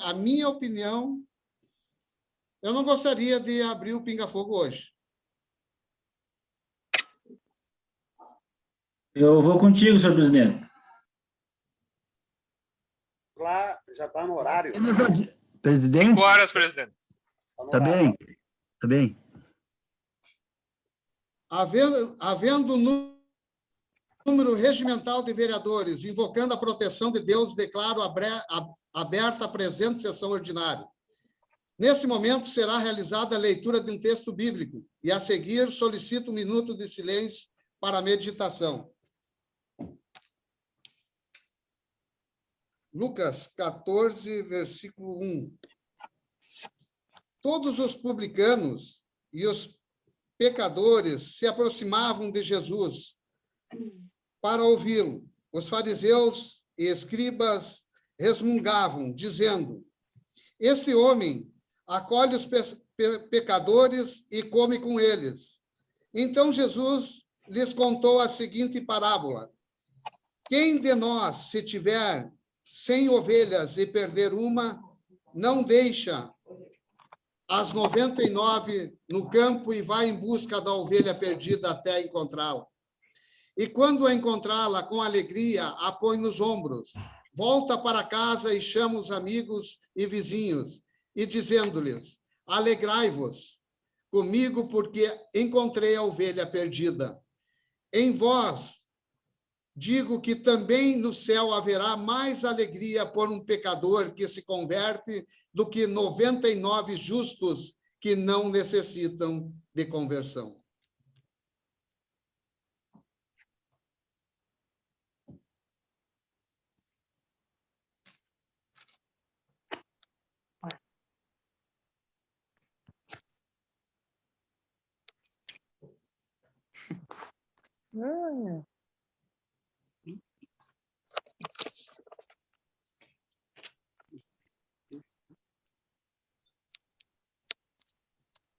a minha opinião, eu não gostaria de abrir o pinga-fogo hoje. Eu vou contigo, senhor presidente. Lá já está no horário. Presidente? 5 horas, presidente. Tá bem, tá bem. Havendo número regimental de vereadores, invocando a proteção de Deus, declaro aberta a presente sessão ordinária. Nesse momento, será realizada a leitura de um texto bíblico e, a seguir, solicito um minuto de silêncio para a meditação. Lucas 14, versículo 1. Todos os publicanos e os pecadores se aproximavam de Jesus para ouvi-lo. Os fariseus e escribas resmungavam, dizendo: este homem acolhe os pecadores e come com eles. Então Jesus lhes contou a seguinte parábola: quem de nós, se tiver 100 ovelhas e perder uma, não deixa as 99 no campo e vai em busca da ovelha perdida até encontrá-la? E quando a encontrá-la, com alegria, a põe nos ombros, volta para casa e chama os amigos e vizinhos, e dizendo-lhes: alegrai-vos comigo, porque encontrei a ovelha perdida. Em vós digo que também no céu haverá mais alegria por um pecador que se converte do que 99 justos que não necessitam de conversão.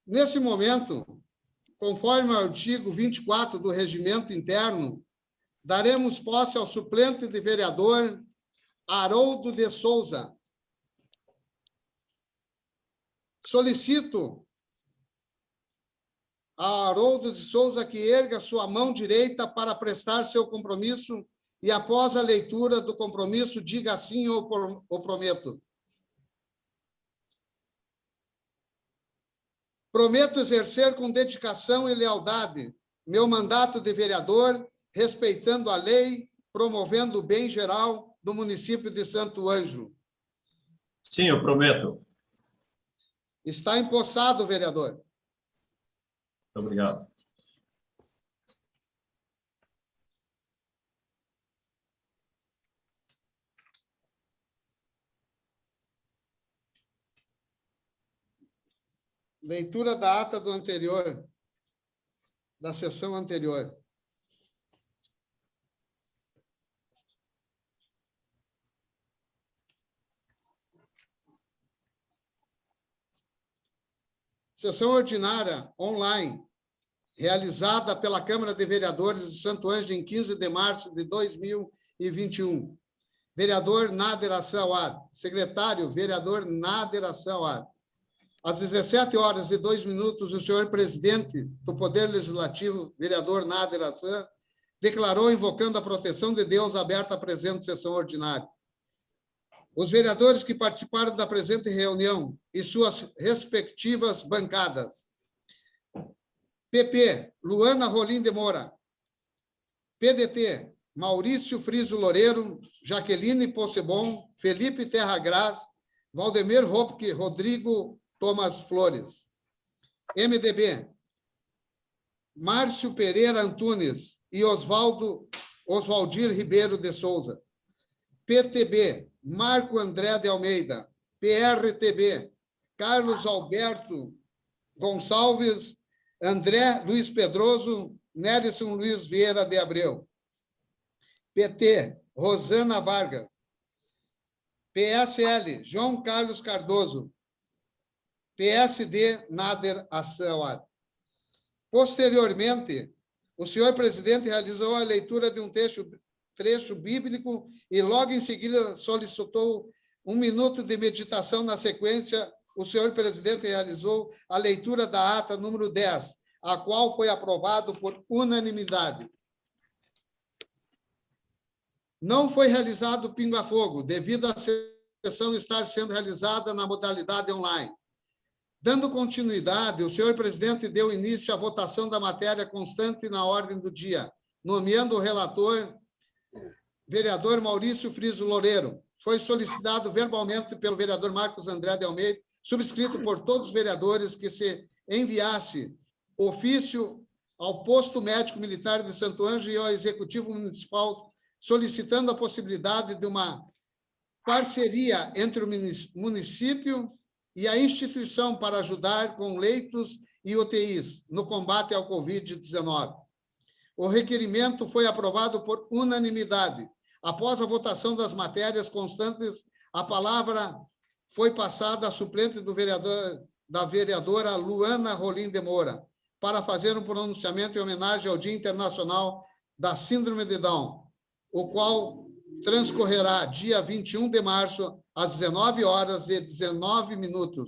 Nesse momento, conforme o artigo 24 do Regimento Interno, daremos posse ao suplente de vereador Haroldo de Souza. Solicito a Haroldo de Souza que erga sua mão direita para prestar seu compromisso e, após a leitura do compromisso, diga assim: eu prometo. Prometo exercer com dedicação e lealdade meu mandato de vereador, respeitando a lei, promovendo o bem geral do município de Santo Ângelo. Sim, eu prometo. Está empossado, vereador. Muito obrigado. Leitura da ata do anterior, da sessão anterior. Sessão ordinária online, realizada pela Câmara de Vereadores de Santo Ângelo em 15 de março de 2021. Vereador Nader Assauad. Secretário, vereador Nader Assauad. Às 17h02, o senhor presidente do Poder Legislativo, vereador Nader Assauad, declarou, invocando a proteção de Deus, aberta a presente sessão ordinária. Os vereadores que participaram da presente reunião e suas respectivas bancadas: PP, Luana Rolim de Moura. PDT, Maurício Friso Loureiro, Jaqueline Possebon, Felipe Terragras, Valdemir Hopke, Rodrigo Thomas Flores. MDB, Márcio Pereira Antunes e Oswaldir Ribeiro de Souza. PTB, Marco André de Almeida. PRTB, Carlos Alberto Gonçalves, André Luiz Pedroso, Nélison Luiz Vieira de Abreu. PT, Rosana Vargas. PSL, João Carlos Cardoso. PSD, Nader Assauad. Posteriormente, o senhor presidente realizou a leitura de um trecho bíblico e logo em seguida solicitou 1 minuto de meditação na sequência. O senhor presidente realizou a leitura da ata número 10, a qual foi aprovado por unanimidade. Não foi realizado pinga-fogo, devido à sessão estar sendo realizada na modalidade online. Dando continuidade, o senhor presidente deu início à votação da matéria constante na ordem do dia, nomeando o relator, vereador Maurício Friso Loureiro. Foi solicitado verbalmente pelo vereador Marcos André de Almeida, subscrito por todos os vereadores, que se enviasse ofício ao posto médico militar de Santo Ângelo e ao executivo municipal, solicitando a possibilidade de uma parceria entre o município e a instituição para ajudar com leitos e UTIs no combate ao Covid-19. O requerimento foi aprovado por unanimidade. Após a votação das matérias constantes, a palavra foi passada à suplente da vereadora Luana Rolim de Moura, para fazer um pronunciamento em homenagem ao Dia Internacional da Síndrome de Down, o qual transcorrerá dia 21 de março, às 19h19.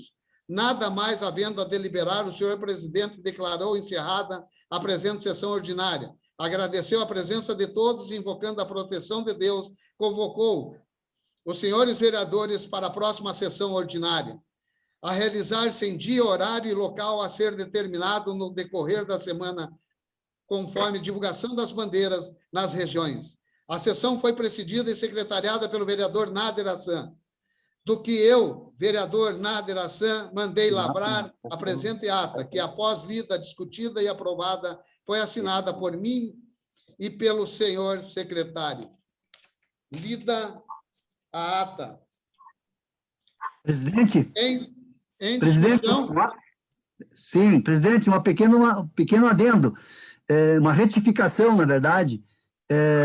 Nada mais havendo a deliberar, o senhor presidente declarou encerrada a presente sessão ordinária. Agradeceu a presença de todos, invocando a proteção de Deus, convocou os senhores vereadores para a próxima sessão ordinária, a realizar-se em dia, horário e local a ser determinado no decorrer da semana, conforme divulgação das bandeiras nas regiões. A sessão foi presidida e secretariada pelo vereador Nader Hassan, do que eu, vereador Nader Hassan, mandei labrar a presente ata, que, após lida, discutida e aprovada, foi assinada por mim e pelo senhor secretário. Lida a ata. Presidente? Em Presidente, discussão... Sim, presidente, um pequeno adendo, uma retificação, na verdade.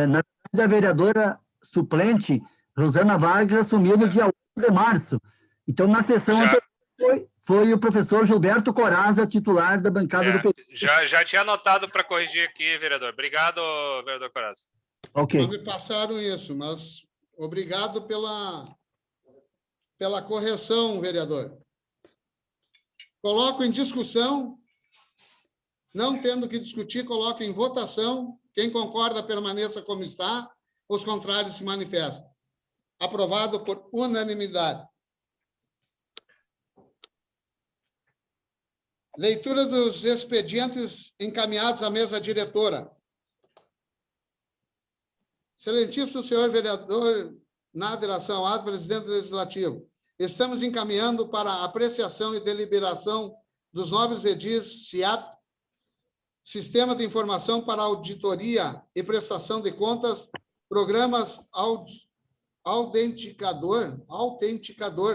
Na verdade, a vereadora suplente, Rosana Vargas, assumiu no dia 8 de março. Então, na sessão anterior, foi o professor Gilberto Coraza, titular da bancada do PT. Já tinha anotado para corrigir aqui, vereador. Obrigado, vereador Coraza. Ok. Não me passaram isso, mas obrigado pela correção, vereador. Coloco em discussão, não tendo que discutir, coloco em votação. Quem concorda, permaneça como está. Os contrários se manifestam. Aprovado por unanimidade. Leitura dos expedientes encaminhados à mesa diretora. Excelentíssimo senhor vereador Nader Hassan, presidente do Legislativo, estamos encaminhando para apreciação e deliberação dos nobres edis SIAP, Sistema de Informação para Auditoria e Prestação de Contas, programas autenticador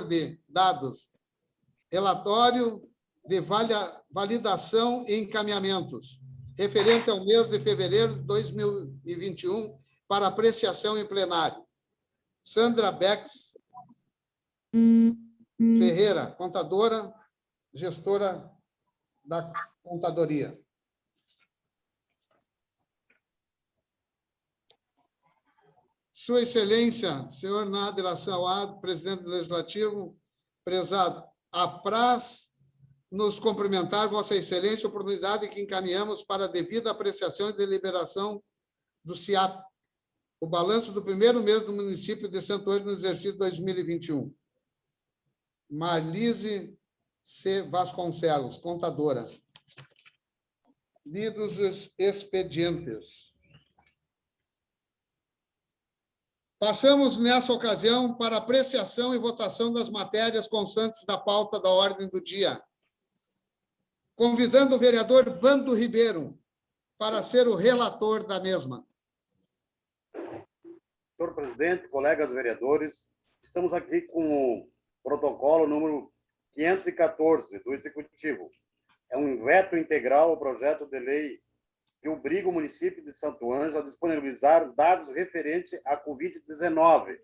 de dados, relatório de validação e encaminhamentos, referente ao mês de fevereiro de 2021, para apreciação em plenário. Sandra Bex Ferreira, contadora, gestora da contadoria. Sua Excelência, senhor Nader Hassan, presidente do Legislativo, prezado, apraz nos cumprimentar Vossa Excelência, oportunidade que encaminhamos para a devida apreciação e deliberação do SIAP, o balanço do primeiro mês do município de Santo Ângelo no exercício 2021. Marlise C. Vasconcelos, contadora. Lidos os expedientes. Passamos, nessa ocasião, para apreciação e votação das matérias constantes da pauta da ordem do dia, convidando o vereador Vando Ribeiro para ser o relator da mesma. Senhor presidente, colegas vereadores, estamos aqui com o protocolo número 514 do Executivo. É um veto integral ao projeto de lei que obriga o município de Santo Ângelo a disponibilizar dados referentes à Covid-19.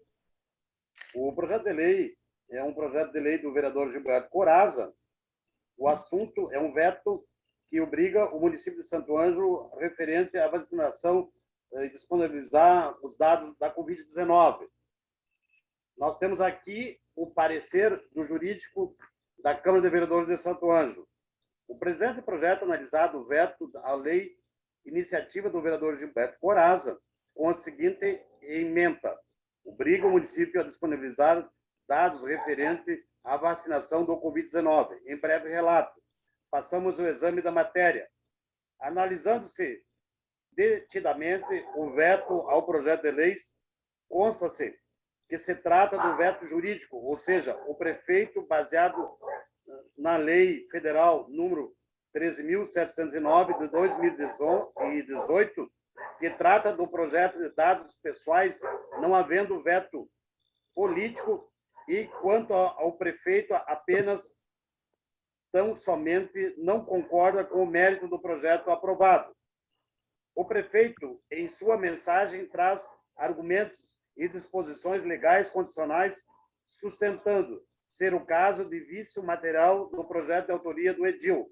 O projeto de lei é um projeto de lei do vereador Gilberto Coraza. O assunto é um veto que obriga o município de Santo Ângelo referente à vacinação e disponibilizar os dados da Covid-19. nós temos aqui o parecer do jurídico da Câmara de Vereadores de Santo Ângelo. O presente projeto analisado o veto à lei iniciativa do vereador Gilberto Corazza com a seguinte ementa: obriga o município a disponibilizar dados referentes à vacinação do Covid-19. Em breve relato. Passamos o exame da matéria. Analisando-se detidamente o veto ao projeto de leis, consta-se que se trata do veto jurídico, ou seja, o prefeito, baseado na Lei Federal número 13.709 de 2018, que trata do projeto de dados pessoais, não havendo veto político, e quanto ao prefeito, apenas tão somente não concorda com o mérito do projeto aprovado. O prefeito, em sua mensagem, traz argumentos e disposições legais condicionais, sustentando ser o caso de vício material do projeto de autoria do edil.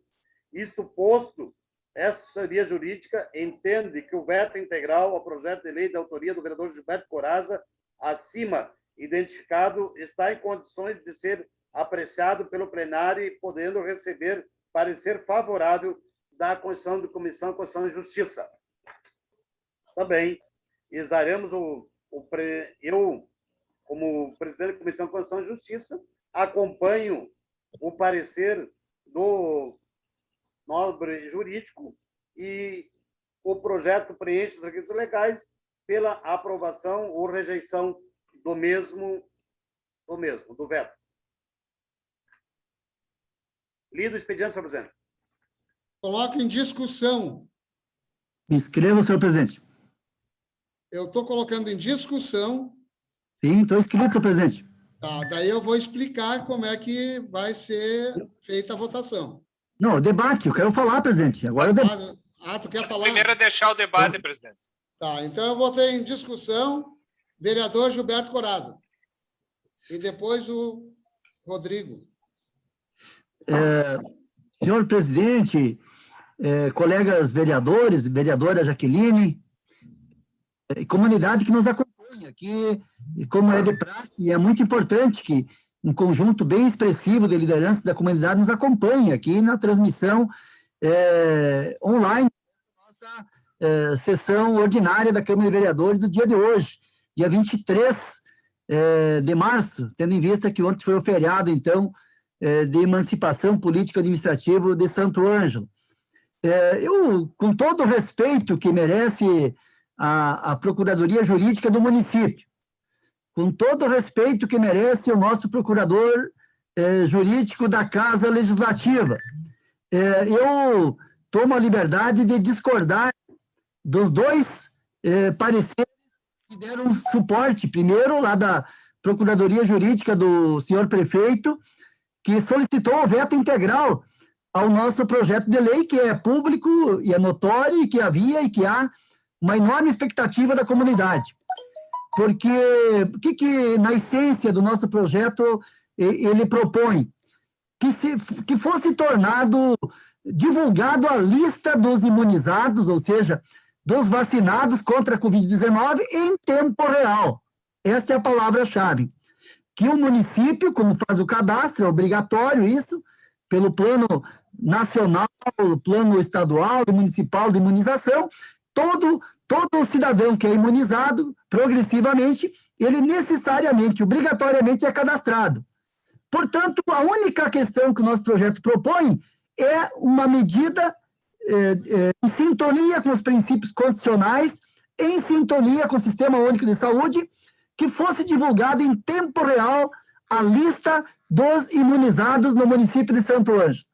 Isto posto, essa assessoria jurídica entende que o veto integral ao projeto de lei de autoria do vereador Gilberto Corazza, acima identificado, está em condições de ser apreciado pelo plenário e podendo receber parecer favorável da Comissão de Constituição e Justiça. Também, exaremos eu, como presidente da Comissão de Constituição e Justiça, acompanho o parecer do nobre jurídico e o projeto preenche os requisitos legais pela aprovação ou rejeição do veto. Lido o expediente, senhor presidente. Coloco em discussão. Me inscreva, senhor presidente. Eu estou colocando em discussão. Sim, estou inscrito, presidente. Tá, daí eu vou explicar como é que vai ser feita a votação. Não, o debate, eu quero falar, presidente. Agora eu debate. Tu quer falar? Primeiro é deixar o debate, presidente. Tá, então eu botei em discussão vereador Gilberto Corazza. E depois o Rodrigo. Senhor presidente, colegas vereadores, vereadora Jaqueline, e comunidade que nos acompanha aqui, e como é de prática, é muito importante que um conjunto bem expressivo de lideranças da comunidade nos acompanhe aqui na transmissão online da nossa sessão ordinária da Câmara de Vereadores do dia de hoje, dia 23 de março, tendo em vista que ontem foi o feriado, então, de emancipação político-administrativa de Santo Ângelo. Eu, com todo o respeito que merece a Procuradoria Jurídica do município, com todo o respeito que merece o nosso procurador jurídico da Casa Legislativa, eu tomo a liberdade de discordar dos dois pareceres que deram suporte, primeiro lá da Procuradoria Jurídica do senhor prefeito, que solicitou o veto integral ao nosso projeto de lei, que é público e é notório, e que havia e que há uma enorme expectativa da comunidade. Porque o que na essência do nosso projeto ele propõe? Que fosse divulgado a lista dos imunizados, ou seja, dos vacinados contra a Covid-19 em tempo real. Essa é a palavra-chave. Que o município, como faz o cadastro, é obrigatório isso, pelo plano nacional, plano estadual e municipal de imunização, todo cidadão que é imunizado, progressivamente, ele necessariamente, obrigatoriamente é cadastrado. Portanto, a única questão que o nosso projeto propõe é uma medida em sintonia com os princípios constitucionais, em sintonia com o Sistema Único de Saúde, que fosse divulgado em tempo real a lista dos imunizados no município de Santo Ângelo.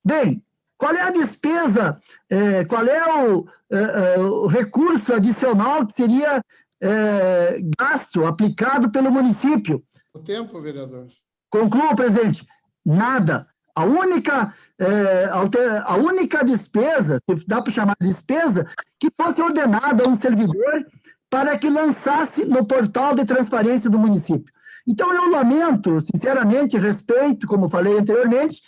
Bem, qual é a despesa, qual é o recurso adicional que seria gasto, aplicado pelo município? O tempo, vereador. Concluo, presidente. Nada. A única despesa, se dá para chamar de despesa, que fosse ordenada a um servidor para que lançasse no portal de transparência do município. Então, eu lamento, sinceramente, respeito, como falei anteriormente,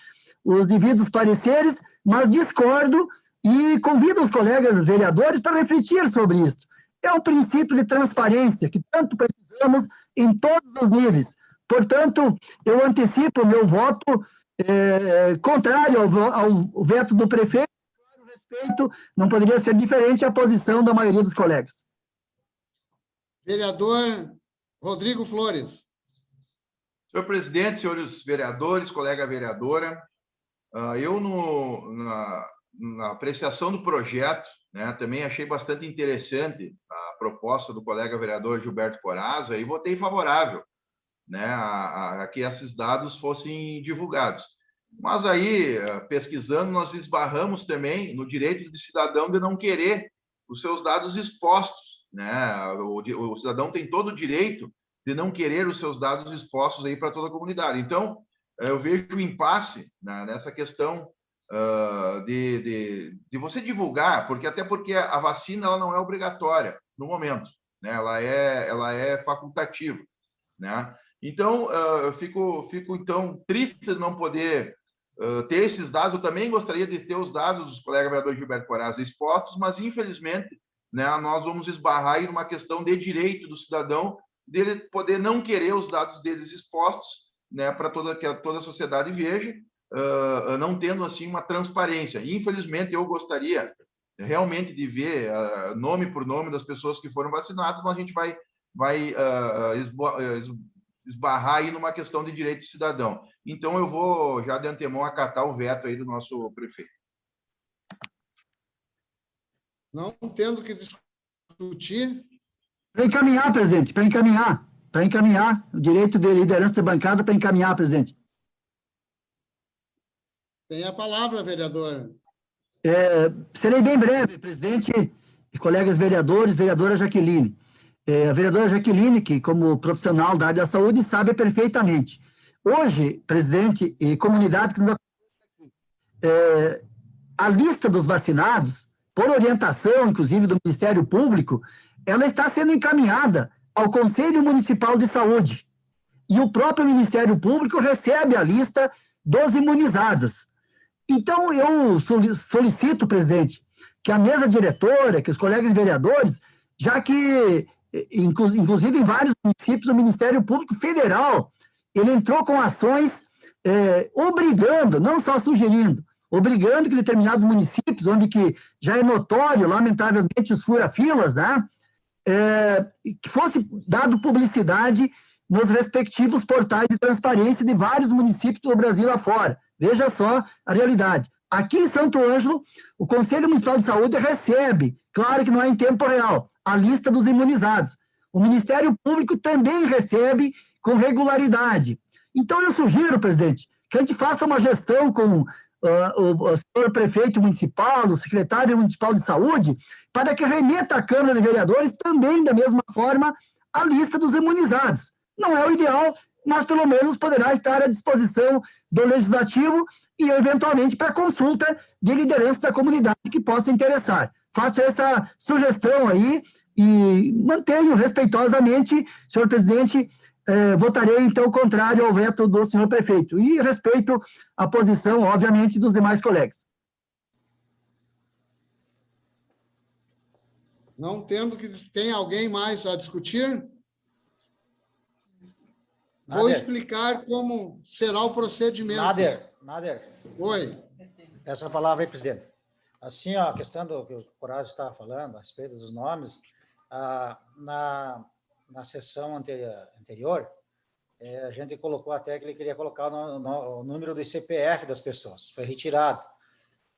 os devidos pareceres, mas discordo e convido os colegas vereadores para refletir sobre isso. É um princípio de transparência que tanto precisamos em todos os níveis. Portanto, eu antecipo o meu voto contrário ao veto do prefeito. Respeito, não poderia ser diferente a posição da maioria dos colegas. Vereador Rodrigo Flores. Senhor presidente, senhores vereadores, colega vereadora, eu na apreciação do projeto, né, também achei bastante interessante a proposta do colega vereador Gilberto Corazza e votei favorável, né, a que esses dados fossem divulgados. Mas aí, pesquisando, nós esbarramos também no direito do cidadão de não querer os seus dados expostos, né? O cidadão tem todo o direito de não querer os seus dados expostos aí para toda a comunidade. Então, eu vejo o impasse, né, nessa questão de você divulgar, até porque a vacina ela não é obrigatória no momento, né? Ela é facultativa, né? Então, eu fico então triste de não poder ter esses dados. Eu também gostaria de ter os dados dos colegas vereador Gilberto Corazza expostos, mas, infelizmente, né, nós vamos esbarrar em uma questão de direito do cidadão dele poder não querer os dados deles expostos, né, para que toda a sociedade veja, não tendo, assim, uma transparência. Infelizmente, eu gostaria realmente de ver nome por nome das pessoas que foram vacinadas, mas a gente vai esbarrar aí numa questão de direito cidadão. Então, eu vou, já de antemão, acatar o veto aí do nosso prefeito. Não tendo que discutir. Para encaminhar, presidente, para encaminhar o direito de liderança de bancada para encaminhar, presidente. Tem a palavra, vereador. Serei bem breve, presidente e colegas vereadores, vereadora Jaqueline. A vereadora Jaqueline, que como profissional da área da saúde, sabe perfeitamente. Hoje, presidente e comunidade que nos acompanha, a lista dos vacinados, por orientação, inclusive, do Ministério Público, ela está sendo encaminhada ao Conselho Municipal de Saúde. E o próprio Ministério Público recebe a lista dos imunizados. Então, eu solicito, presidente, que a mesa diretora, que os colegas vereadores, já que, inclusive em vários municípios, o Ministério Público Federal, ele entrou com ações obrigando, não só sugerindo, obrigando que determinados municípios, onde que já é notório, lamentavelmente, os fura-filas, né, que fosse dado publicidade nos respectivos portais de transparência de vários municípios do Brasil afora. Veja só a realidade. Aqui em Santo Ângelo, o Conselho Municipal de Saúde recebe, claro que não é em tempo real, a lista dos imunizados. O Ministério Público também recebe com regularidade. Então, eu sugiro, presidente, que a gente faça uma gestão com o senhor prefeito municipal, o secretário municipal de saúde, para que remeta à Câmara de Vereadores também, da mesma forma, a lista dos imunizados. Não é o ideal, mas pelo menos poderá estar à disposição do Legislativo e, eventualmente, para consulta de liderança da comunidade que possa interessar. Faço essa sugestão aí e mantenho respeitosamente, senhor presidente, votarei, então, contrário ao veto do senhor prefeito. E respeito a posição, obviamente, dos demais colegas. Não tendo que... Tem alguém mais a discutir? Vou explicar como será o procedimento. Nader. Oi. Essa palavra aí, presidente. Assim, a questão do que o Corazza estava falando, a respeito dos nomes, na sessão anterior, a gente colocou até que ele queria colocar o número do CPF das pessoas. Foi retirado.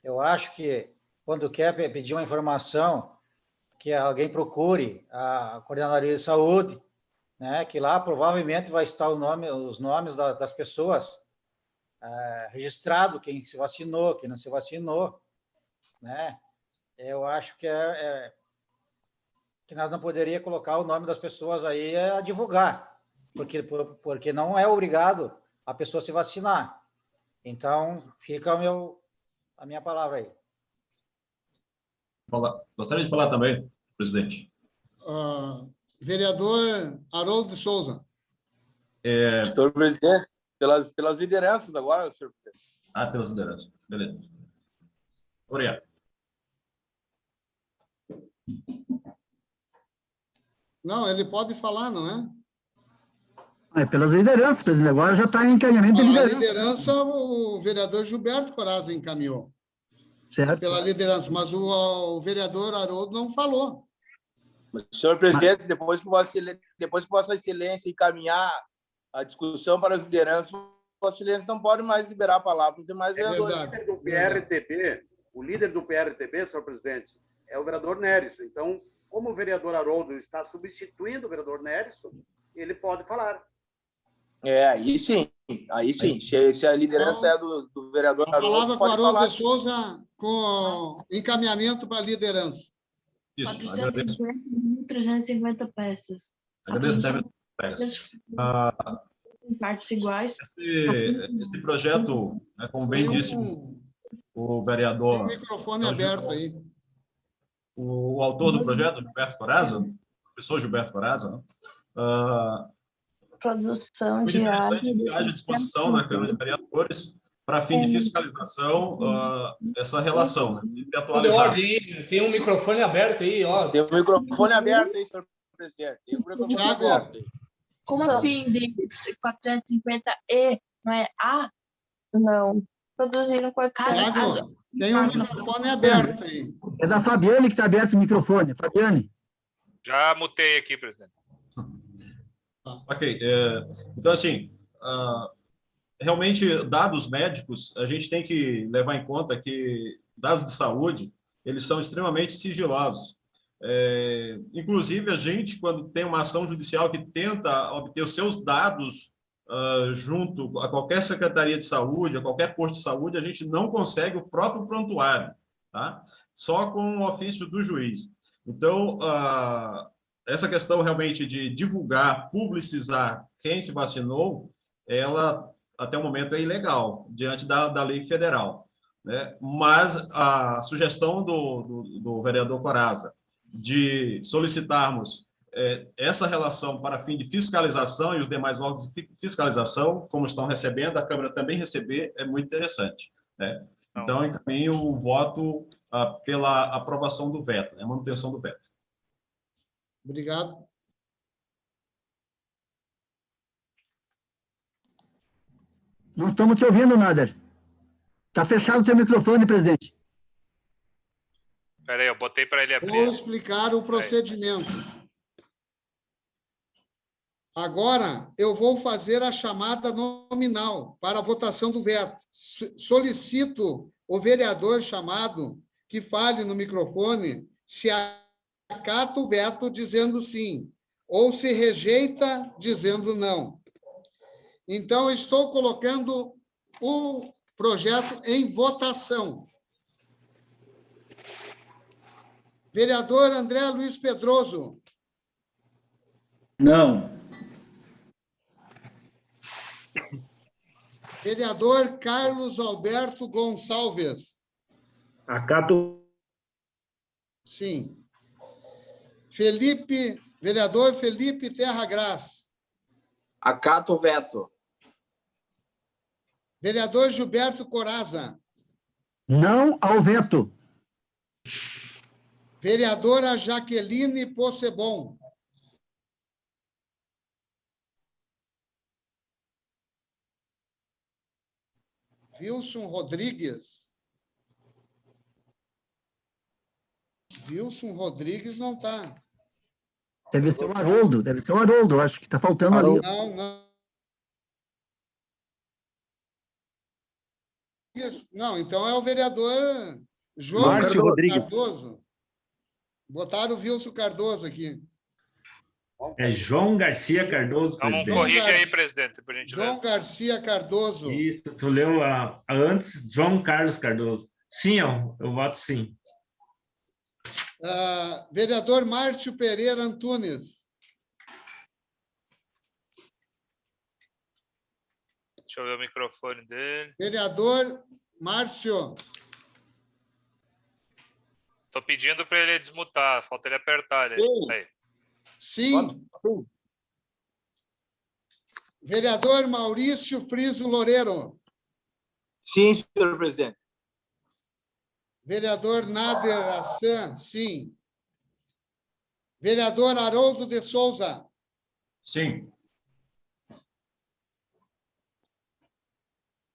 Eu acho que, quando quer pedir uma informação, que alguém procure a Coordenadoria de Saúde, né, que lá provavelmente vai estar os nomes das pessoas registrado, quem se vacinou, quem não se vacinou, né? Eu acho que que nós não poderíamos colocar o nome das pessoas aí a divulgar, porque não é obrigado a pessoa se vacinar. Então, fica a minha palavra aí. Gostaria de falar também, presidente. Vereador Haroldo de Souza. Senhor presidente, pelas lideranças agora, senhor presidente. Pelas lideranças. Beleza. Obrigado. Não, ele pode falar, não é? É pelas lideranças, presidente. Agora já está em encaminhamento de A liderança, liderança, o vereador Gilberto Corazza encaminhou certo? pela liderança, mas o vereador Haroldo não falou. Mas, senhor presidente, depois que Vossa Excelência encaminhar a discussão para as lideranças, Vossa Excelência não pode mais liberar a palavra para os demais vereadores. verdade. Do PRTB, o líder do PRTB, senhor presidente, é o vereador Nérison. Então, como o vereador Haroldo está substituindo o vereador Nérison, ele pode falar. Aí sim. Se a liderança é do vereador A palavra Haroldo, com pode Haroldo falar. de Souza, com encaminhamento para a liderança. Isso, agradeço. 350 peças. Agradeço, Débora. Em partes iguais. Esse projeto, né, como bem disse o vereador... Tem o microfone aberto aí. O autor do projeto, Gilberto Corazza, o professor Gilberto Corazza, né? Produção Muito interessante que haja disposição na Câmara de Vereadores para fim de fiscalização essa relação, né? Sempre atualizar. Tem um microfone aberto aí, ó. Tem um microfone aberto aí, senhor presidente. Tem um microfone Thiago, aberto aí. Como assim de 450E, não é A? Não. Produziram com a cara. Thiago, tem um microfone aberto aí. É da Fabiane que está aberto o microfone. Fabiane. Já mutei aqui, presidente. Ok. Então, assim, realmente, dados médicos, a gente tem que levar em conta que dados de saúde, eles são extremamente sigilosos. Inclusive, a gente, quando tem uma ação judicial que tenta obter os seus dados junto a qualquer secretaria de saúde, a qualquer posto de saúde, a gente não consegue o próprio prontuário, tá? Só com o ofício do juiz. Então, essa questão realmente de divulgar, publicizar quem se vacinou, ela, até o momento, é ilegal, diante da lei federal, né? Mas a sugestão do vereador Corazza de solicitarmos essa relação para fim de fiscalização e os demais órgãos de fiscalização, como estão recebendo, a Câmara também receber, é muito interessante, né? Então, encaminho o voto pela aprovação do veto, né? Manutenção do veto. Obrigado. Não estamos te ouvindo, Nader. Está fechado o teu microfone, presidente. Espera aí, eu botei para ele abrir. Vou explicar o procedimento. Agora, eu vou fazer a chamada nominal para a votação do veto. Solicito o vereador chamado que fale no microfone se acata o veto dizendo sim, ou se rejeita dizendo não. Então, estou colocando o projeto em votação. Vereador André Luiz Pedroso. Não. Vereador Carlos Alberto Gonçalves. Acato. Sim. Vereador Felipe Terra Graz. Acato o veto. Vereador Gilberto Corazza. Não ao veto. Vereadora Jaqueline Possebon. Wilson Rodrigues. Wilson Rodrigues não está. Deve ser o Haroldo, acho que está faltando ali. Não, então é o vereador João Márcio Rodrigues. Cardoso. Botaram o Wilson Cardoso aqui. É João Garcia Cardoso, Então, presidente. corrige aí, presidente, por gentileza. João Garcia Cardoso. Isso, tu leu antes, João Carlos Cardoso. Sim, eu voto sim. Vereador Márcio Pereira Antunes. Deixa eu ver o microfone dele. Vereador Márcio. Estou pedindo para ele desmutar, falta ele apertar. Aí. Sim. Vereador Maurício Friso Loureiro. Sim, senhor presidente. Vereador Nader Assan, sim. Vereador Haroldo de Souza. Sim.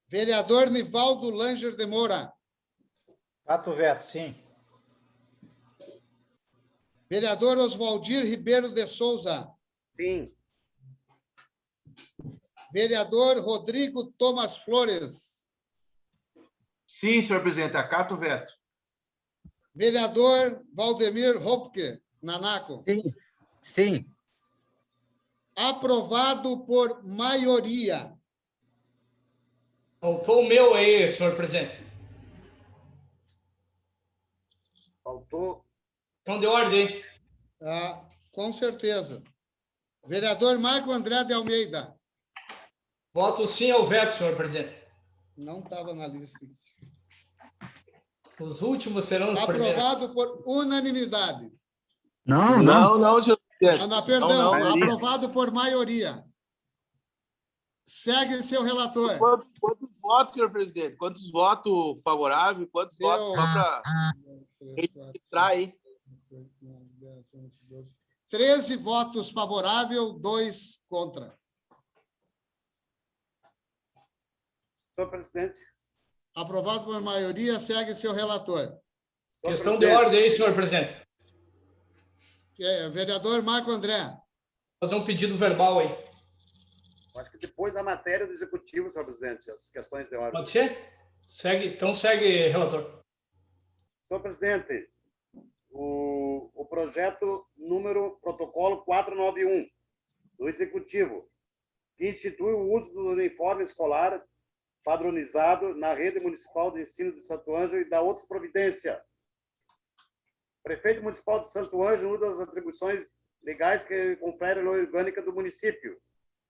Vereador Nivaldo Langer de Moura. Cato veto, sim. Vereador Oswaldir Ribeiro de Souza. Sim. Vereador Rodrigo Thomas Flores. Sim, senhor presidente, acato o veto. Vereador Valdemir Hopke, Nanaco. Sim. Sim. Aprovado por maioria. Faltou o meu aí, senhor presidente. Faltou. Questão de ordem. Ah, com certeza. Vereador Marco André de Almeida. Voto sim ao veto, senhor presidente. Não estava na lista. Os últimos serão os primeiros. Aprovado por unanimidade. Não, senhor presidente. Ah, não, perdão, Não, aprovado por maioria. Segue seu relator. Quantos votos, senhor presidente? Quantos votos favoráveis? Quantos votos só para registrar aí? 13 votos favoráveis, 2 contra. Senhor presidente. Aprovado por maioria, segue seu relator. Questão de ordem aí, senhor presidente. Vereador Marco André. Fazer um pedido verbal aí. Acho que depois da matéria do executivo, senhor presidente, as questões de ordem. Pode ser? Então segue, relator. Senhor presidente, o projeto número protocolo 491 do executivo, que institui o uso do uniforme escolar padronizado na rede municipal de ensino de Santo Ângelo e da outras providências. Prefeito municipal de Santo Ângelo, uma das atribuições legais que confere a lei orgânica do município,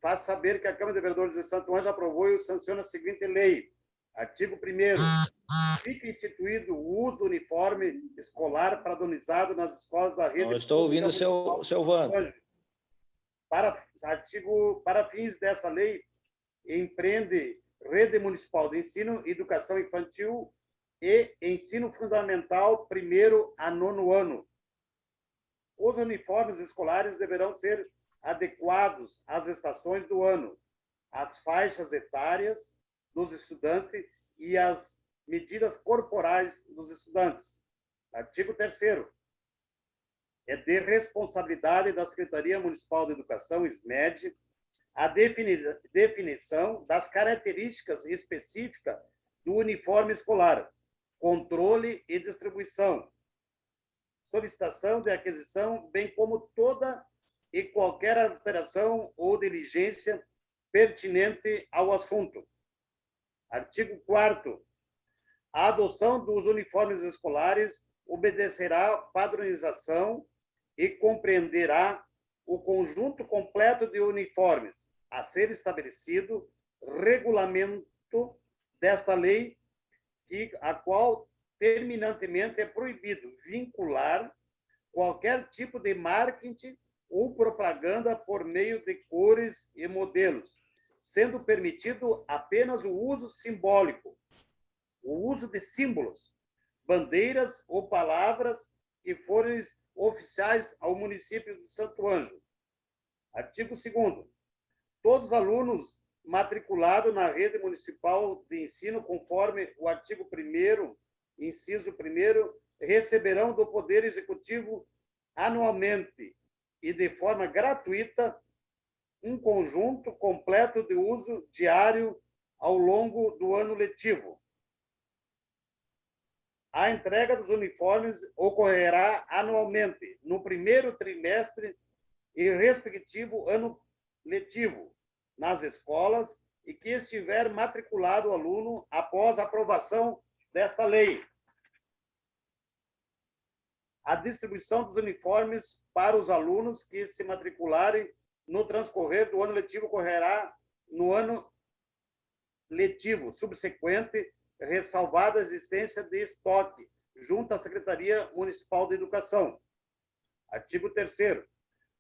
faz saber que a Câmara de Vereadores de Santo Ângelo aprovou e sanciona a seguinte lei. Artigo 1º. Fica instituído o uso do uniforme escolar padronizado nas escolas da rede. Não estou ouvindo o seu Vando. Para fins dessa lei, empreende Rede Municipal de Ensino, Educação Infantil e Ensino Fundamental 1º a 9º ano. Os uniformes escolares deverão ser adequados às estações do ano, às faixas etárias dos estudantes e às medidas corporais dos estudantes. Artigo 3º. É de responsabilidade da Secretaria Municipal de Educação, SMED, a definição das características específicas do uniforme escolar, controle e distribuição, solicitação de aquisição, bem como toda e qualquer alteração ou diligência pertinente ao assunto. Artigo 4º. A adoção dos uniformes escolares obedecerá à padronização e compreenderá o conjunto completo de uniformes a ser estabelecido regulamento desta lei, a qual terminantemente é proibido vincular qualquer tipo de marketing ou propaganda por meio de cores e modelos, sendo permitido apenas o uso simbólico, o uso de símbolos, bandeiras ou palavras que forem oficiais ao município de Santo Ângelo. Artigo 2º. Todos os alunos matriculados na rede municipal de ensino, conforme o artigo 1º, inciso 1º, receberão do Poder Executivo anualmente e de forma gratuita um conjunto completo de uso diário ao longo do ano letivo. A entrega dos uniformes ocorrerá anualmente, no primeiro trimestre e respectivo ano letivo, nas escolas e que estiver matriculado o aluno após a aprovação desta lei. A distribuição dos uniformes para os alunos que se matricularem no transcorrer do ano letivo ocorrerá no ano letivo subsequente, ressalvada a existência de estoque junto à Secretaria Municipal de Educação. Artigo 3º.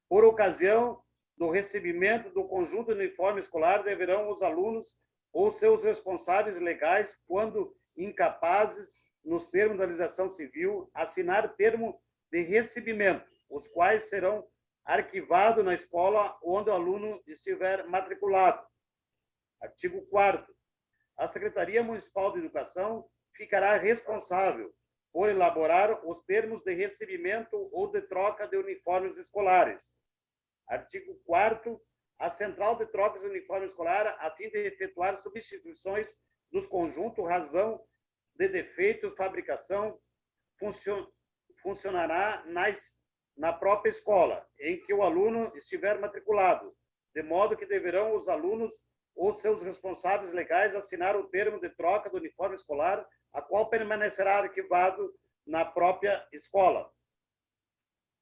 Por ocasião do recebimento do conjunto de uniforme escolar, deverão os alunos ou seus responsáveis legais, quando incapazes, nos termos da legislação civil, assinar termo de recebimento, os quais serão arquivados na escola onde o aluno estiver matriculado. Artigo 4º. a Secretaria Municipal de Educação ficará responsável por elaborar os termos de recebimento ou de troca de uniformes escolares. Artigo 4º, a Central de Trocas de Uniforme Escolar, a fim de efetuar substituições nos conjuntos razão de defeito, fabricação, funcionará na própria escola em que o aluno estiver matriculado, de modo que deverão os alunos ou seus responsáveis legais assinar o termo de troca do uniforme escolar, a qual permanecerá arquivado na própria escola.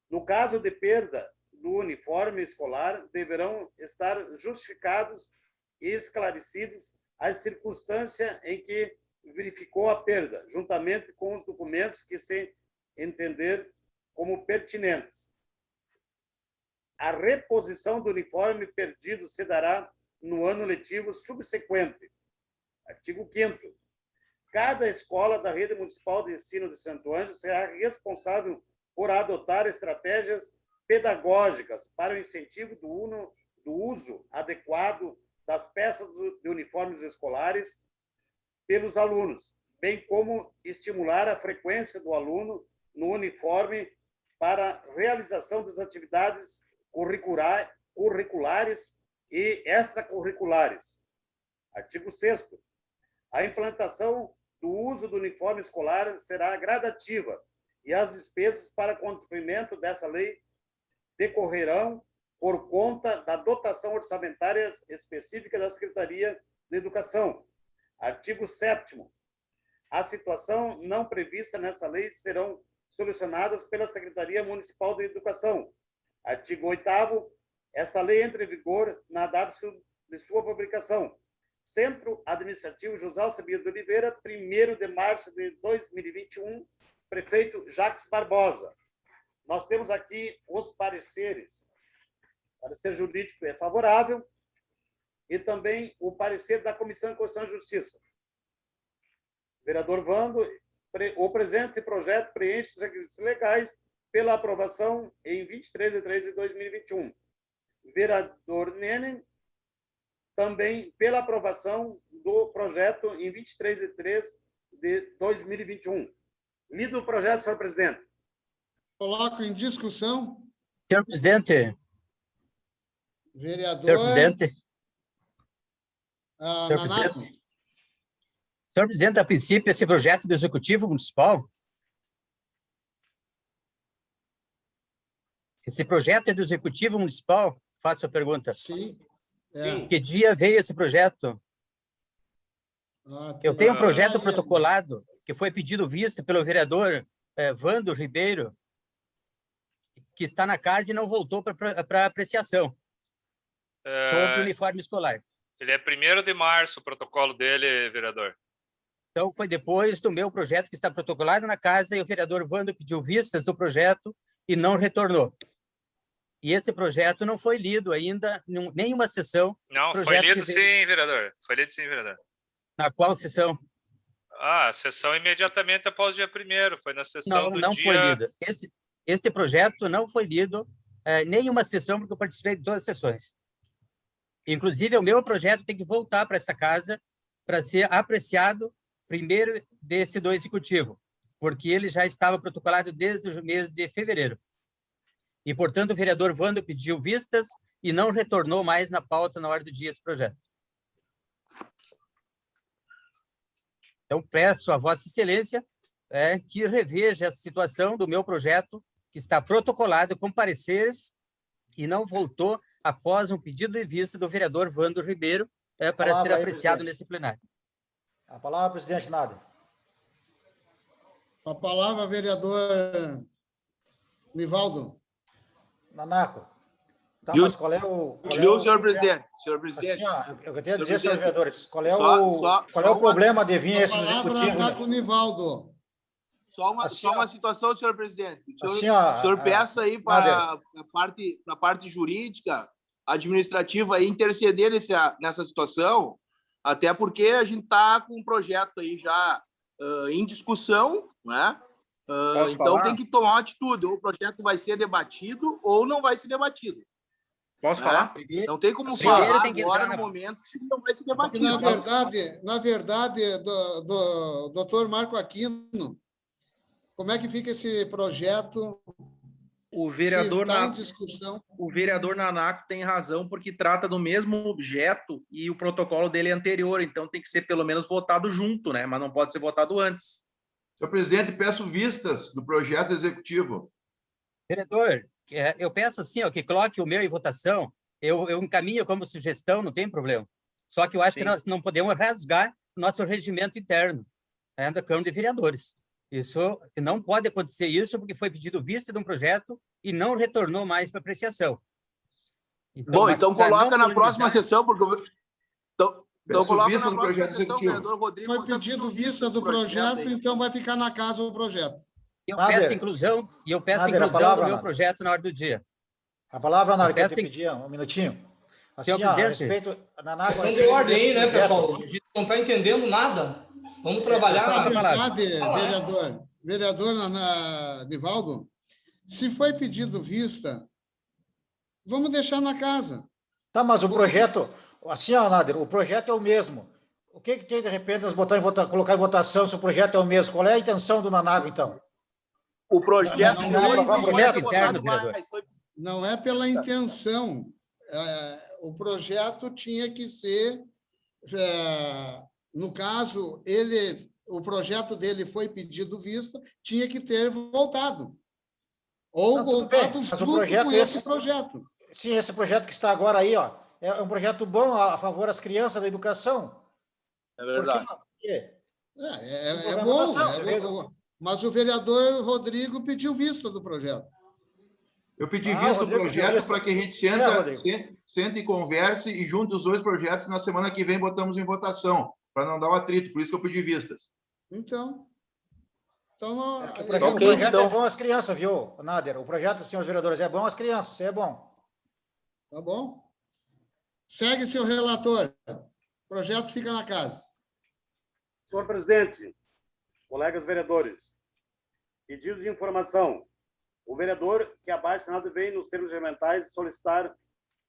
No caso de perda do uniforme escolar, deverão estar justificados e esclarecidos as circunstâncias em que verificou a perda, juntamente com os documentos que se entender como pertinentes. A reposição do uniforme perdido se dará no ano letivo subsequente. Artigo 5º. Cada escola da rede municipal de ensino de Santo Ângelo será responsável por adotar estratégias pedagógicas para o incentivo do uso adequado das peças de uniformes escolares pelos alunos, bem como estimular a frequência do aluno no uniforme para a realização das atividades curriculares e extracurriculares. Artigo 6º. A implantação do uso do uniforme escolar será gradativa e as despesas para cumprimento dessa lei decorrerão por conta da dotação orçamentária específica da Secretaria de Educação. Artigo 7º. A situação não prevista nessa lei serão solucionadas pela Secretaria Municipal de Educação. Artigo 8º. Esta lei entra em vigor na data de sua publicação. Centro Administrativo José Alcebiades de Oliveira, 1º de março de 2021, prefeito Jacques Barbosa. Nós temos aqui os pareceres. O parecer jurídico é favorável e também o parecer da Comissão de Constituição e Justiça. Vereador Vando, o presente projeto preenche os requisitos legais pela aprovação em 23 de 3 de 2021. Vereador Nenen, também pela aprovação do projeto em 23 de 3 de 2021. Lido o projeto, senhor presidente. Coloco em discussão. Senhor presidente. Vereador. Senhor presidente. Senhor Nanato. presidente. Senhor presidente, a princípio, esse projeto do Executivo Municipal. Esse projeto é do Executivo Municipal? Faço a pergunta. Sim. Sim. Que dia veio esse projeto? Eu tenho um projeto protocolado que foi pedido vista pelo vereador Vando Ribeiro, que está na casa e não voltou para apreciação sobre o uniforme escolar. Ele é 1º de março, o protocolo dele, vereador. Então, foi depois do meu projeto que está protocolado na casa e o vereador Vando pediu vistas do projeto e não retornou. E esse projeto não foi lido ainda, nenhuma sessão. Não, foi lido sim, vereador. Foi lido sim, vereador. Na qual sessão? A sessão imediatamente após o dia 1º, foi na sessão do não dia... Não foi lido. Este projeto não foi lido, nenhuma sessão, porque eu participei de todas as sessões. Inclusive, o meu projeto tem que voltar para essa casa para ser apreciado primeiro desse do Executivo, porque ele já estava protocolado desde o mês de fevereiro. E, portanto, o vereador Vando pediu vistas e não retornou mais na pauta na hora do dia esse projeto. Então, peço a Vossa Excelência que reveja a situação do meu projeto, que está protocolado com pareceres e não voltou após um pedido de vista do vereador Vando Ribeiro para ser apreciado nesse plenário. A palavra, presidente Nader. A palavra, vereador Nivaldo. Nanaco. Tá, Viu, mas qual é o... senhor presidente? Senhor presidente. Assim, eu queria dizer, senhores vereadores, qual é o problema de vir esse executivo? A palavra está com o Nivaldo. Só uma situação, senhor presidente. O assim, senhor peça aí para a parte jurídica, administrativa, aí, interceder nessa situação, até porque a gente está com um projeto aí já em discussão, né? Então tem que tomar uma atitude, ou o projeto vai ser debatido ou não vai ser debatido. Posso falar? Não tem como Primeiro falar tem que agora entrar no na- momento que não vai se debater. Na verdade, do doutor Marco Aquino, como é que fica esse projeto? O vereador, Se tá em discussão. o vereador Nanaco tem razão, porque trata do mesmo objeto e o protocolo dele é anterior, então tem que ser pelo menos votado junto, né? Mas não pode ser votado antes. Senhor presidente, peço vistas do projeto executivo. Vereador, eu peço assim, ó, que coloque o meu em votação, eu encaminho como sugestão, não tem problema. Só que eu acho que nós não podemos rasgar nosso regimento interno, da Câmara de Vereadores. Isso não pode acontecer isso, porque foi pedido vista de um projeto e não retornou mais para apreciação. Bom, então coloca na próxima sessão, porque... Então coloca vista na do próxima projeto sessão, executivo. vereador Rodrigo. Foi pedido vista do projeto, então vai ficar na casa o projeto. Eu peço inclusão, do meu projeto na hora do dia. A palavra, Nádia, que eu peço te pedir, um minutinho. Assim, Senhor ó, a presidente. respeito... Questão de ordem aí, né, pessoal? A gente não está entendendo nada. Vamos trabalhar Na na... verdade, vereador Nivaldo, se foi pedido vista, vamos deixar na casa. Tá, mas o projeto... Assim, ó, Nádia, o projeto é o mesmo. O que tem, de repente, nós colocar em votação se o projeto é o mesmo? Qual é a intenção do Nanago, então? O projeto... Não é pela intenção. O projeto tinha que ser... no caso, o projeto dele foi pedido vista, tinha que ter voltado. Ou voltado junto com esse projeto. Sim, esse projeto que está agora aí, ó, é um projeto bom a favor das crianças da educação. É verdade. É bom, mas o vereador Rodrigo pediu vista do projeto. Eu pedi vista do projeto para que a gente sente e converse e junte os dois projetos. Na semana que vem botamos em votação, para não dar um atrito. Por isso que eu pedi vistas. Então o projeto é bom às crianças, viu, Nader? O projeto, senhores vereadores, é bom às crianças, é bom. Tá bom? Segue, seu relator. O projeto fica na casa. Senhor presidente, colegas vereadores, pedido de informação. O vereador que abaixo assinado vem nos termos regimentais solicitar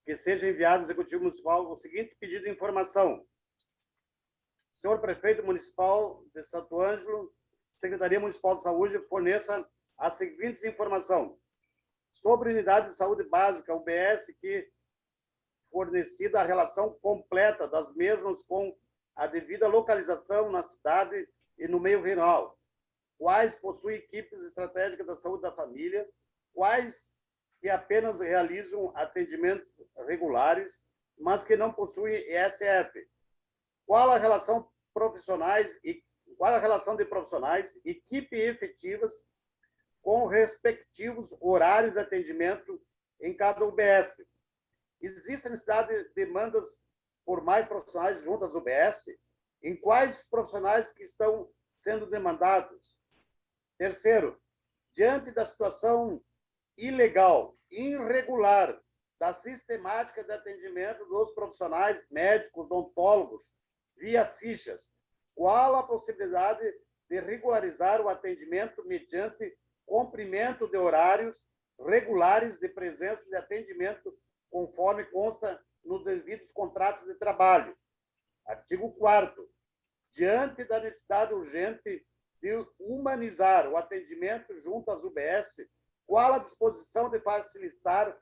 que seja enviado ao Executivo Municipal o seguinte pedido de informação. Senhor Prefeito Municipal de Santo Ângelo, Secretaria Municipal de Saúde, forneça as seguintes informações. Sobre unidade de saúde básica, UBS, que fornecida a relação completa das mesmas com a devida localização na cidade e no meio rural. Quais possuem equipes estratégicas da saúde da família, quais que apenas realizam atendimentos regulares, mas que não possuem ESF. Qual a relação de profissionais, equipe efetivas com respectivos horários de atendimento em cada UBS. Existe a necessidade de demandas por mais profissionais junto às UBS? Em quais profissionais que estão sendo demandados? Terceiro, diante da situação ilegal, irregular, da sistemática de atendimento dos profissionais médicos, odontólogos, via fichas, qual a possibilidade de regularizar o atendimento mediante cumprimento de horários regulares de presença de atendimento, conforme consta nos devidos contratos de trabalho? Artigo 4º. Diante da necessidade urgente de humanizar o atendimento junto às UBS, qual a disposição de facilitar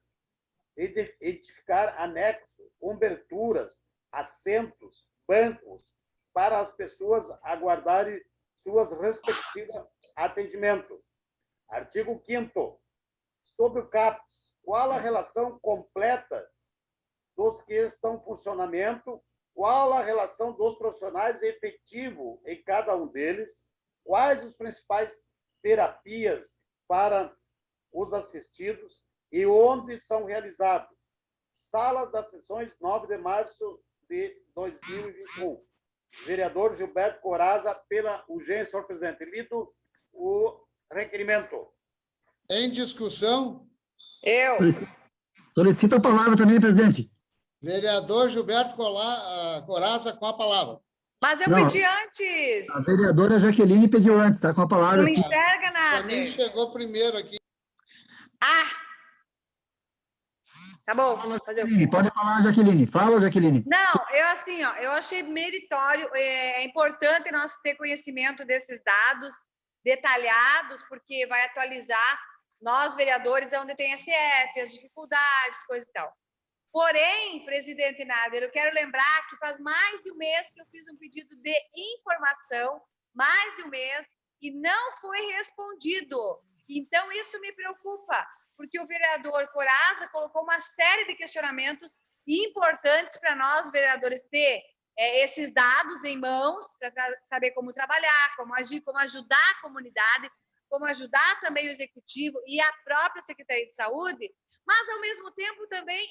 e edificar anexos, coberturas, assentos, bancos, para as pessoas aguardarem suas respectivos atendimentos? Artigo 5º. Sobre o CAPS, qual a relação completa dos que estão em funcionamento, qual a relação dos profissionais efetivo em cada um deles, quais os principais terapias para os assistidos e onde são realizados. Sala das sessões, 9 de março de 2021. Vereador Gilberto Coraza, pela urgência, senhor presidente. Lido o requerimento. Em discussão? Eu. Solicito a palavra também, presidente. Vereador Gilberto Coraza, com a palavra. Mas eu pedi antes. A vereadora Jaqueline pediu antes, está com a palavra. Não me enxerga nada. Para mim chegou primeiro aqui. Tá bom, fazer o quê? Pode falar, Jaqueline. Fala, Jaqueline. Não, eu assim, ó, eu achei meritório, é importante nós ter conhecimento desses dados detalhados, porque vai atualizar nós, vereadores, onde tem SF, as dificuldades, coisa e tal. Porém, presidente Nader, eu quero lembrar que faz mais de um mês que eu fiz um pedido de informação, mais de um mês, e não foi respondido. Então, isso me preocupa, porque o vereador Coraza colocou uma série de questionamentos importantes para nós, vereadores, ter esses dados em mãos, para saber como trabalhar, como agir, como ajudar a comunidade, como ajudar também o executivo e a própria Secretaria de Saúde, mas, ao mesmo tempo, também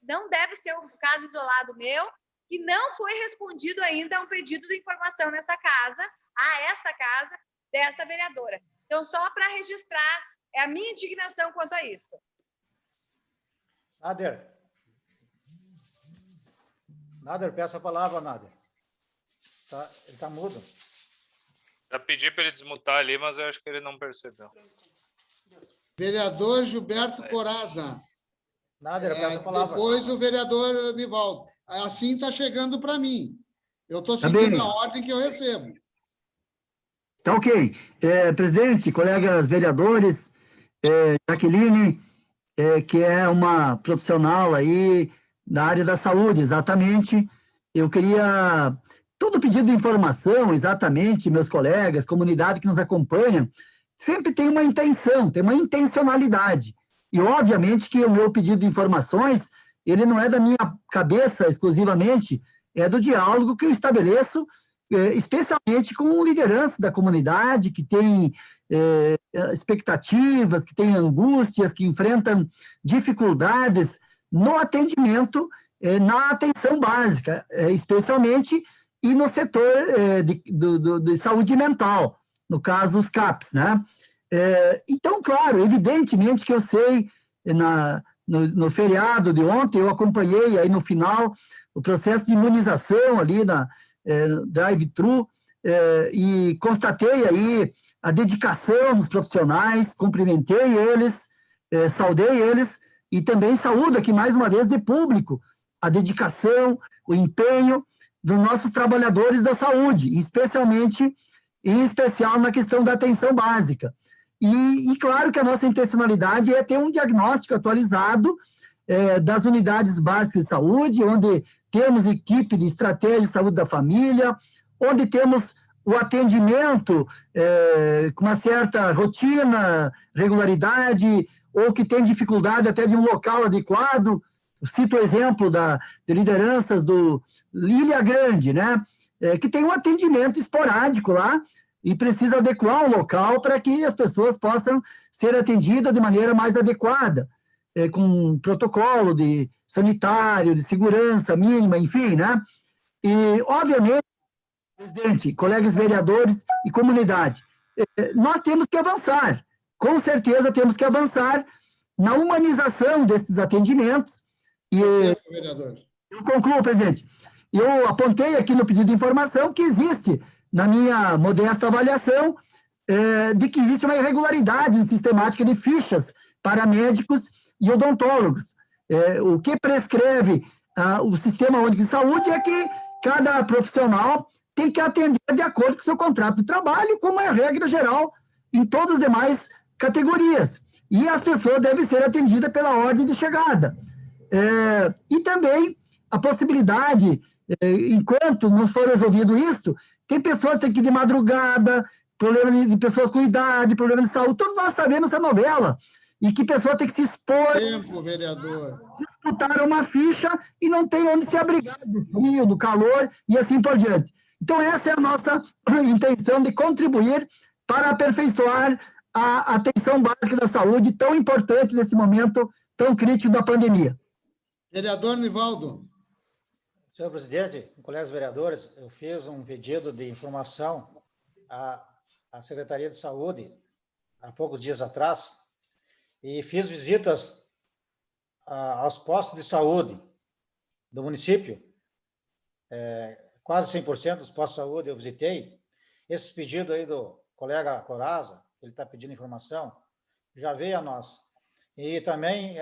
não deve ser um caso isolado meu, que não foi respondido ainda a um pedido de informação nessa casa, a esta casa, desta vereadora. Então, só para registrar a minha indignação quanto a isso. Nader, peça a palavra, Nader. Ele está mudo. Já pedi para ele desmutar ali, mas eu acho que ele não percebeu. Vereador Gilberto Coraza. Nader, peça a palavra. Depois o vereador Nivaldo. Assim está chegando para mim. Eu estou seguindo a ordem que eu recebo. Tá ok. Presidente, colegas vereadores, Jaqueline, que é uma profissional aí da área da saúde, exatamente. Eu queria... Todo pedido de informação, exatamente, meus colegas, comunidade que nos acompanha, sempre tem uma intenção, tem uma intencionalidade. E, obviamente, que o meu pedido de informações, ele não é da minha cabeça exclusivamente, é do diálogo que eu estabeleço, especialmente com lideranças da comunidade, que tem expectativas, que tem angústias, que enfrentam dificuldades no atendimento, na atenção básica, especialmente, e no setor de saúde mental, no caso, os CAPs, né? Então, claro, evidentemente que eu sei, no feriado de ontem, eu acompanhei aí no final o processo de imunização ali na drive-thru, e constatei aí a dedicação dos profissionais, cumprimentei eles, saudei eles, e também saúdo aqui mais uma vez de público a dedicação, o empenho dos nossos trabalhadores da saúde, em especial na questão da atenção básica. E claro que a nossa intencionalidade é ter um diagnóstico atualizado das unidades básicas de saúde, onde temos equipe de estratégia de saúde da família, onde temos o atendimento com uma certa rotina, regularidade, ou que tem dificuldade até de um local adequado. Cito o exemplo de lideranças do Ilha Grande, né? Que tem um atendimento esporádico lá e precisa adequar o local para que as pessoas possam ser atendidas de maneira mais adequada, com um protocolo de sanitário, de segurança mínima, enfim, né? E, obviamente, presidente, colegas vereadores e comunidade, nós temos que avançar, com certeza temos que avançar na humanização desses atendimentos. E eu concluo, presidente. Eu apontei aqui no pedido de informação que existe, na minha modesta avaliação, de que existe uma irregularidade sistemática de fichas para médicos e odontólogos. O que prescreve o Sistema Único de Saúde é que cada profissional tem que atender de acordo com o seu contrato de trabalho, como é a regra geral em todas as demais categorias. E as pessoas devem ser atendidas pela ordem de chegada. E também a possibilidade, enquanto não for resolvido isso, tem pessoas que têm que ir de madrugada, problema de pessoas com idade, problema de saúde, todos nós sabemos essa novela, e que pessoa tem que se expor, Tempo, vereador. disputar uma ficha e não tem onde se abrigar do frio, do calor e assim por diante. Então, essa é a nossa intenção de contribuir para aperfeiçoar a atenção básica da saúde, tão importante nesse momento tão crítico da pandemia. Vereador Nivaldo. Senhor presidente, colegas vereadores, eu fiz um pedido de informação à Secretaria de Saúde há poucos dias atrás e fiz visitas aos postos de saúde do município. Quase 100% dos postos de saúde eu visitei. Esse pedido aí do colega Coraza, ele está pedindo informação, já veio a nós. E também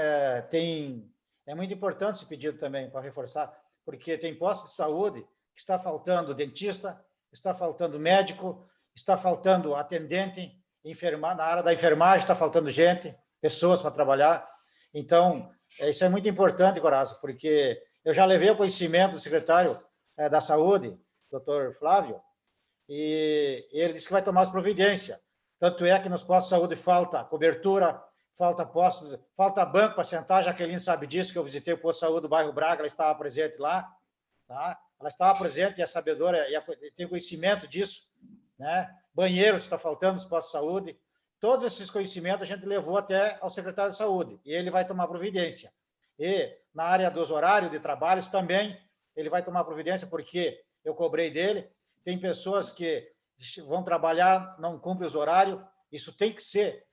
tem É muito importante esse pedido também, para reforçar, porque tem postos de saúde que está faltando dentista, está faltando médico, está faltando atendente, na área da enfermagem está faltando gente, pessoas para trabalhar. Então, isso é muito importante, Coraza, porque eu já levei o conhecimento do secretário da Saúde, doutor Flávio, e ele disse que vai tomar as providências. Tanto é que nos postos de saúde falta cobertura, falta postos, falta banco para sentar. A Jaqueline sabe disso, que eu visitei o posto de saúde do bairro Braga, ela estava presente lá, tá? Ela estava presente e é sabedora e tem conhecimento disso, né? Banheiro está faltando nos postos de saúde. Todos esses conhecimentos a gente levou até ao secretário de saúde e ele vai tomar providência. E na área dos horários de trabalhos também ele vai tomar providência, porque eu cobrei dele. Tem pessoas que vão trabalhar, não cumprem os horários, isso tem que ser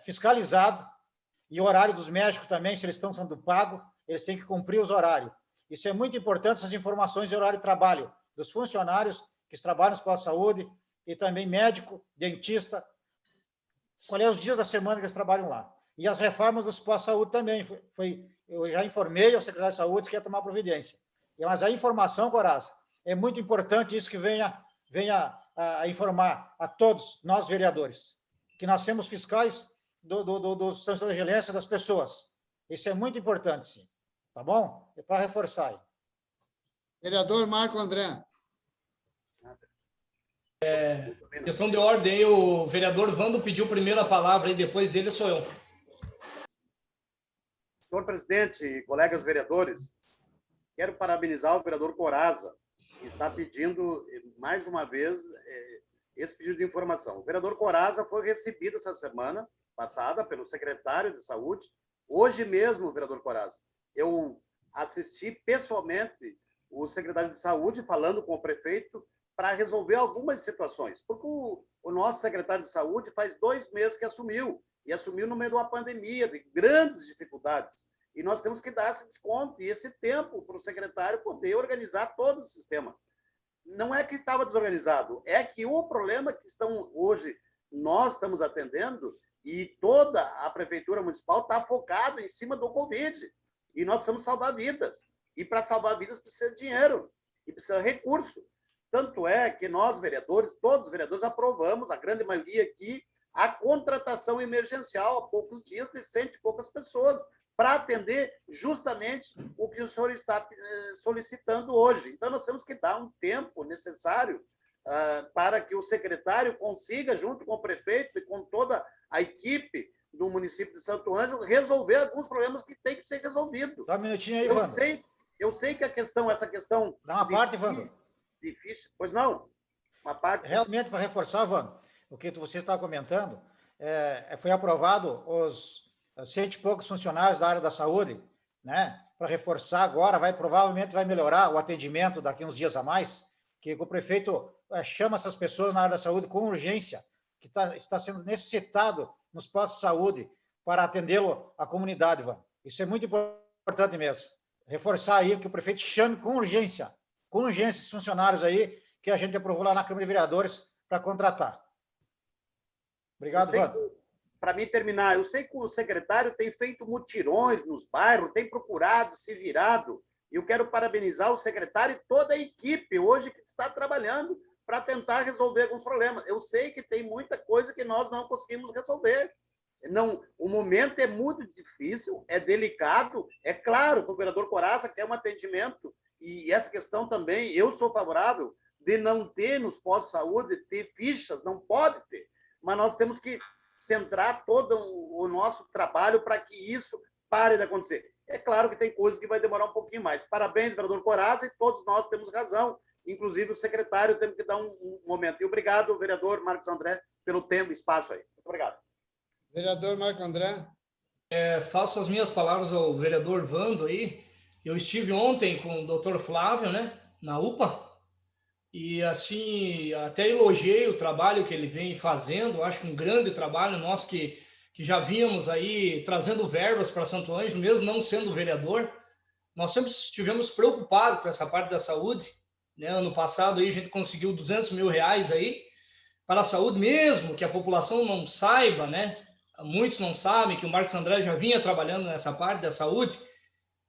fiscalizado. E o horário dos médicos também, se eles estão sendo pagos, eles têm que cumprir os horários. Isso é muito importante, essas informações de horário de trabalho dos funcionários que trabalham nos postos de saúde e também médico, dentista, qual é os dias da semana que eles trabalham lá. E as reformas dos postos de saúde também. Eu já informei ao secretário de saúde que ia tomar providência. Mas a informação, Coraza, é muito importante isso que venha a informar a todos nós, vereadores, que nós somos fiscais dos transtornos de violência das pessoas. Isso é muito importante, sim. Tá bom? É para reforçar aí. Vereador Marco André. Questão de ordem, o vereador Vando pediu primeiro a palavra e depois dele sou eu. Senhor presidente e colegas vereadores, quero parabenizar o vereador Coraza, que está pedindo, mais uma vez, esse pedido de informação. O vereador Coraza foi recebido essa semana passada pelo secretário de Saúde. Hoje mesmo, vereador Coraza, eu assisti pessoalmente o secretário de Saúde falando com o prefeito para resolver algumas situações, porque o nosso secretário de Saúde faz 2 meses que assumiu, e assumiu no meio de uma pandemia, de grandes dificuldades, e nós temos que dar esse desconto e esse tempo para o secretário poder organizar todo o sistema. Não é que estava desorganizado, é que o problema que nós estamos atendendo, e toda a prefeitura municipal está focado em cima do Covid, e nós precisamos salvar vidas, e para salvar vidas precisa de dinheiro, e precisa de recurso. Tanto é que nós, vereadores, todos os vereadores, aprovamos, a grande maioria aqui, a contratação emergencial há poucos dias de 100 e poucas pessoas para atender justamente o que o senhor está solicitando hoje. Então, nós temos que dar um tempo necessário para que o secretário consiga, junto com o prefeito e com toda a equipe do município de Santo Ângelo, resolver alguns problemas que têm que ser resolvidos. Dá um minutinho aí, Wando. Eu sei que essa questão... Dá uma parte, Wando. Difícil. Pois não? Uma parte... Realmente, para reforçar, Wando, o que você estava comentando, foi aprovado os 100 e poucos funcionários da área da saúde, né? Para reforçar agora, provavelmente vai melhorar o atendimento daqui uns dias a mais, que o prefeito chama essas pessoas na área da saúde com urgência, que está sendo necessitado nos postos de saúde para atendê-lo à comunidade, Wando. Isso é muito importante mesmo. Reforçar aí que o prefeito chame com urgência esses funcionários aí que a gente aprovou lá na Câmara de Vereadores para contratar. Obrigado, Wando. Para mim terminar, eu sei que o secretário tem feito mutirões nos bairros, tem procurado, se virado, e eu quero parabenizar o secretário e toda a equipe hoje que está trabalhando para tentar resolver alguns problemas. Eu sei que tem muita coisa que nós não conseguimos resolver. Não, o momento é muito difícil, é delicado. É claro que o vereador Coraza quer um atendimento, e essa questão também, eu sou favorável de não ter nos postos de saúde, ter fichas, não pode ter, mas nós temos que centrar todo o nosso trabalho para que isso pare de acontecer. É claro que tem coisas que vai demorar um pouquinho mais. Parabéns, vereador Coraza, e todos nós temos razão, inclusive o secretário tem que dar um momento. E obrigado, vereador Marcos André, pelo tempo e espaço aí. Muito obrigado. Vereador Marco André. Faço as minhas palavras ao vereador Vando aí. Eu estive ontem com o Dr. Flávio, né, na UPA, e assim, até elogiei o trabalho que ele vem fazendo. Acho um grande trabalho. Nós que já vínhamos aí trazendo verbas para Santo Ângelo, mesmo não sendo vereador, nós sempre estivemos preocupados com essa parte da saúde, né? Ano passado aí a gente conseguiu R$200 mil aí para a saúde, mesmo que a população não saiba, né? Muitos não sabem que o Marcos André já vinha trabalhando nessa parte da saúde.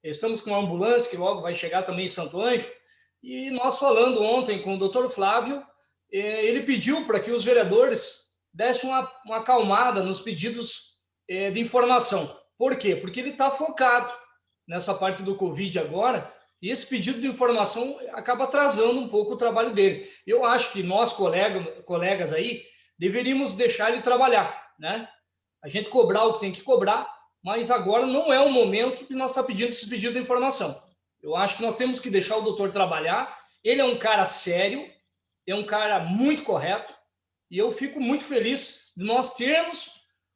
Estamos com uma ambulância que logo vai chegar também em Santo Ângelo. E nós falando ontem com o doutor Flávio, ele pediu para que os vereadores dessem uma acalmada nos pedidos de informação. Por quê? Porque ele está focado nessa parte do Covid agora, e esse pedido de informação acaba atrasando um pouco o trabalho dele. Eu acho que nós, colegas aí, deveríamos deixar ele trabalhar, né? A gente cobrar o que tem que cobrar, mas agora não é o momento de nós estar pedindo esse pedido de informação. Eu acho que nós temos que deixar o doutor trabalhar. Ele é um cara sério, é um cara muito correto, e eu fico muito feliz de nós termos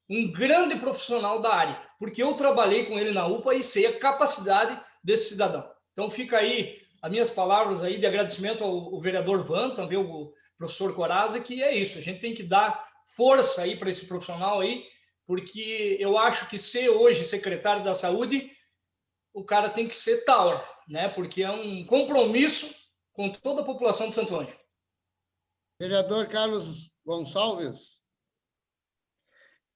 um grande profissional da área, porque eu trabalhei com ele na UPA e sei a capacidade desse cidadão. Então fica aí as minhas palavras aí de agradecimento ao vereador Van, também o professor Coraza, que é isso, a gente tem que dar força aí para esse profissional aí, porque eu acho que ser hoje secretário da Saúde, o cara tem que ser tal, né? Porque é um compromisso com toda a população de Santo Ângelo. Vereador Carlos Gonçalves.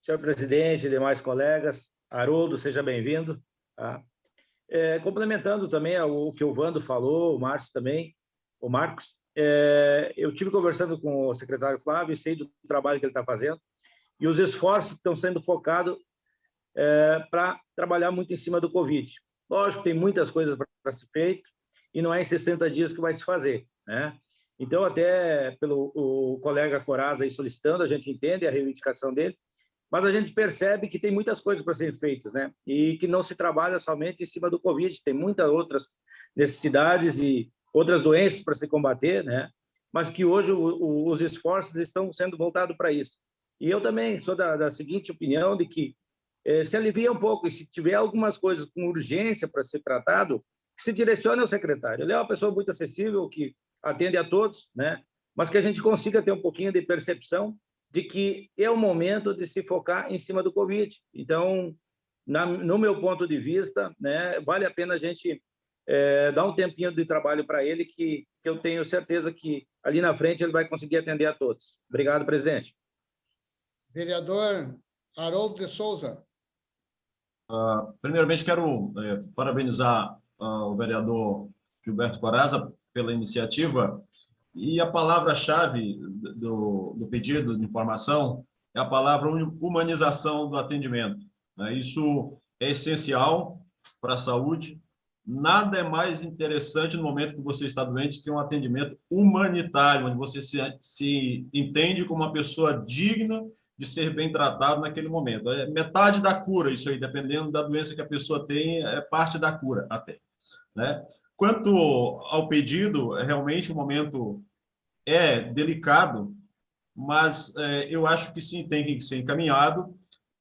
Senhor presidente, demais colegas, Haroldo, seja bem-vindo. Tá? Complementando também o que o Vando falou, o Márcio também, o Marcos, eu tive conversando com o secretário Flávio e sei do trabalho que ele está fazendo e os esforços que estão sendo focados para trabalhar muito em cima do Covid. Lógico, tem muitas coisas para ser feito e não é em 60 dias que vai se fazer, né? Então, até pelo o colega Coraza aí solicitando, a gente entende a reivindicação dele, mas a gente percebe que tem muitas coisas para serem feitas, né? E que não se trabalha somente em cima do Covid, tem muitas outras necessidades e outras doenças para se combater, né? Mas que hoje os esforços estão sendo voltados para isso. E eu também sou da seguinte opinião de que se alivia um pouco, e se tiver algumas coisas com urgência para ser tratado, que se direcione ao secretário. Ele é uma pessoa muito acessível, que atende a todos, né? Mas que a gente consiga ter um pouquinho de percepção de que é o momento de se focar em cima do Covid. Então, no meu ponto de vista, né, vale a pena a gente dar um tempinho de trabalho para ele, que eu tenho certeza que ali na frente ele vai conseguir atender a todos. Obrigado, presidente. Vereador Haroldo de Souza. Primeiramente, quero parabenizar o vereador Gilberto Coraza pela iniciativa, e a palavra-chave do pedido de informação é a palavra humanização do atendimento. Isso é essencial para a saúde. Nada é mais interessante no momento que você está doente que um atendimento humanitário, onde você se entende como uma pessoa digna de ser bem tratado naquele momento. É metade da cura, isso aí, dependendo da doença que a pessoa tem, é parte da cura até, né? Quanto ao pedido, realmente o momento é delicado, mas eu acho que sim, tem que ser encaminhado.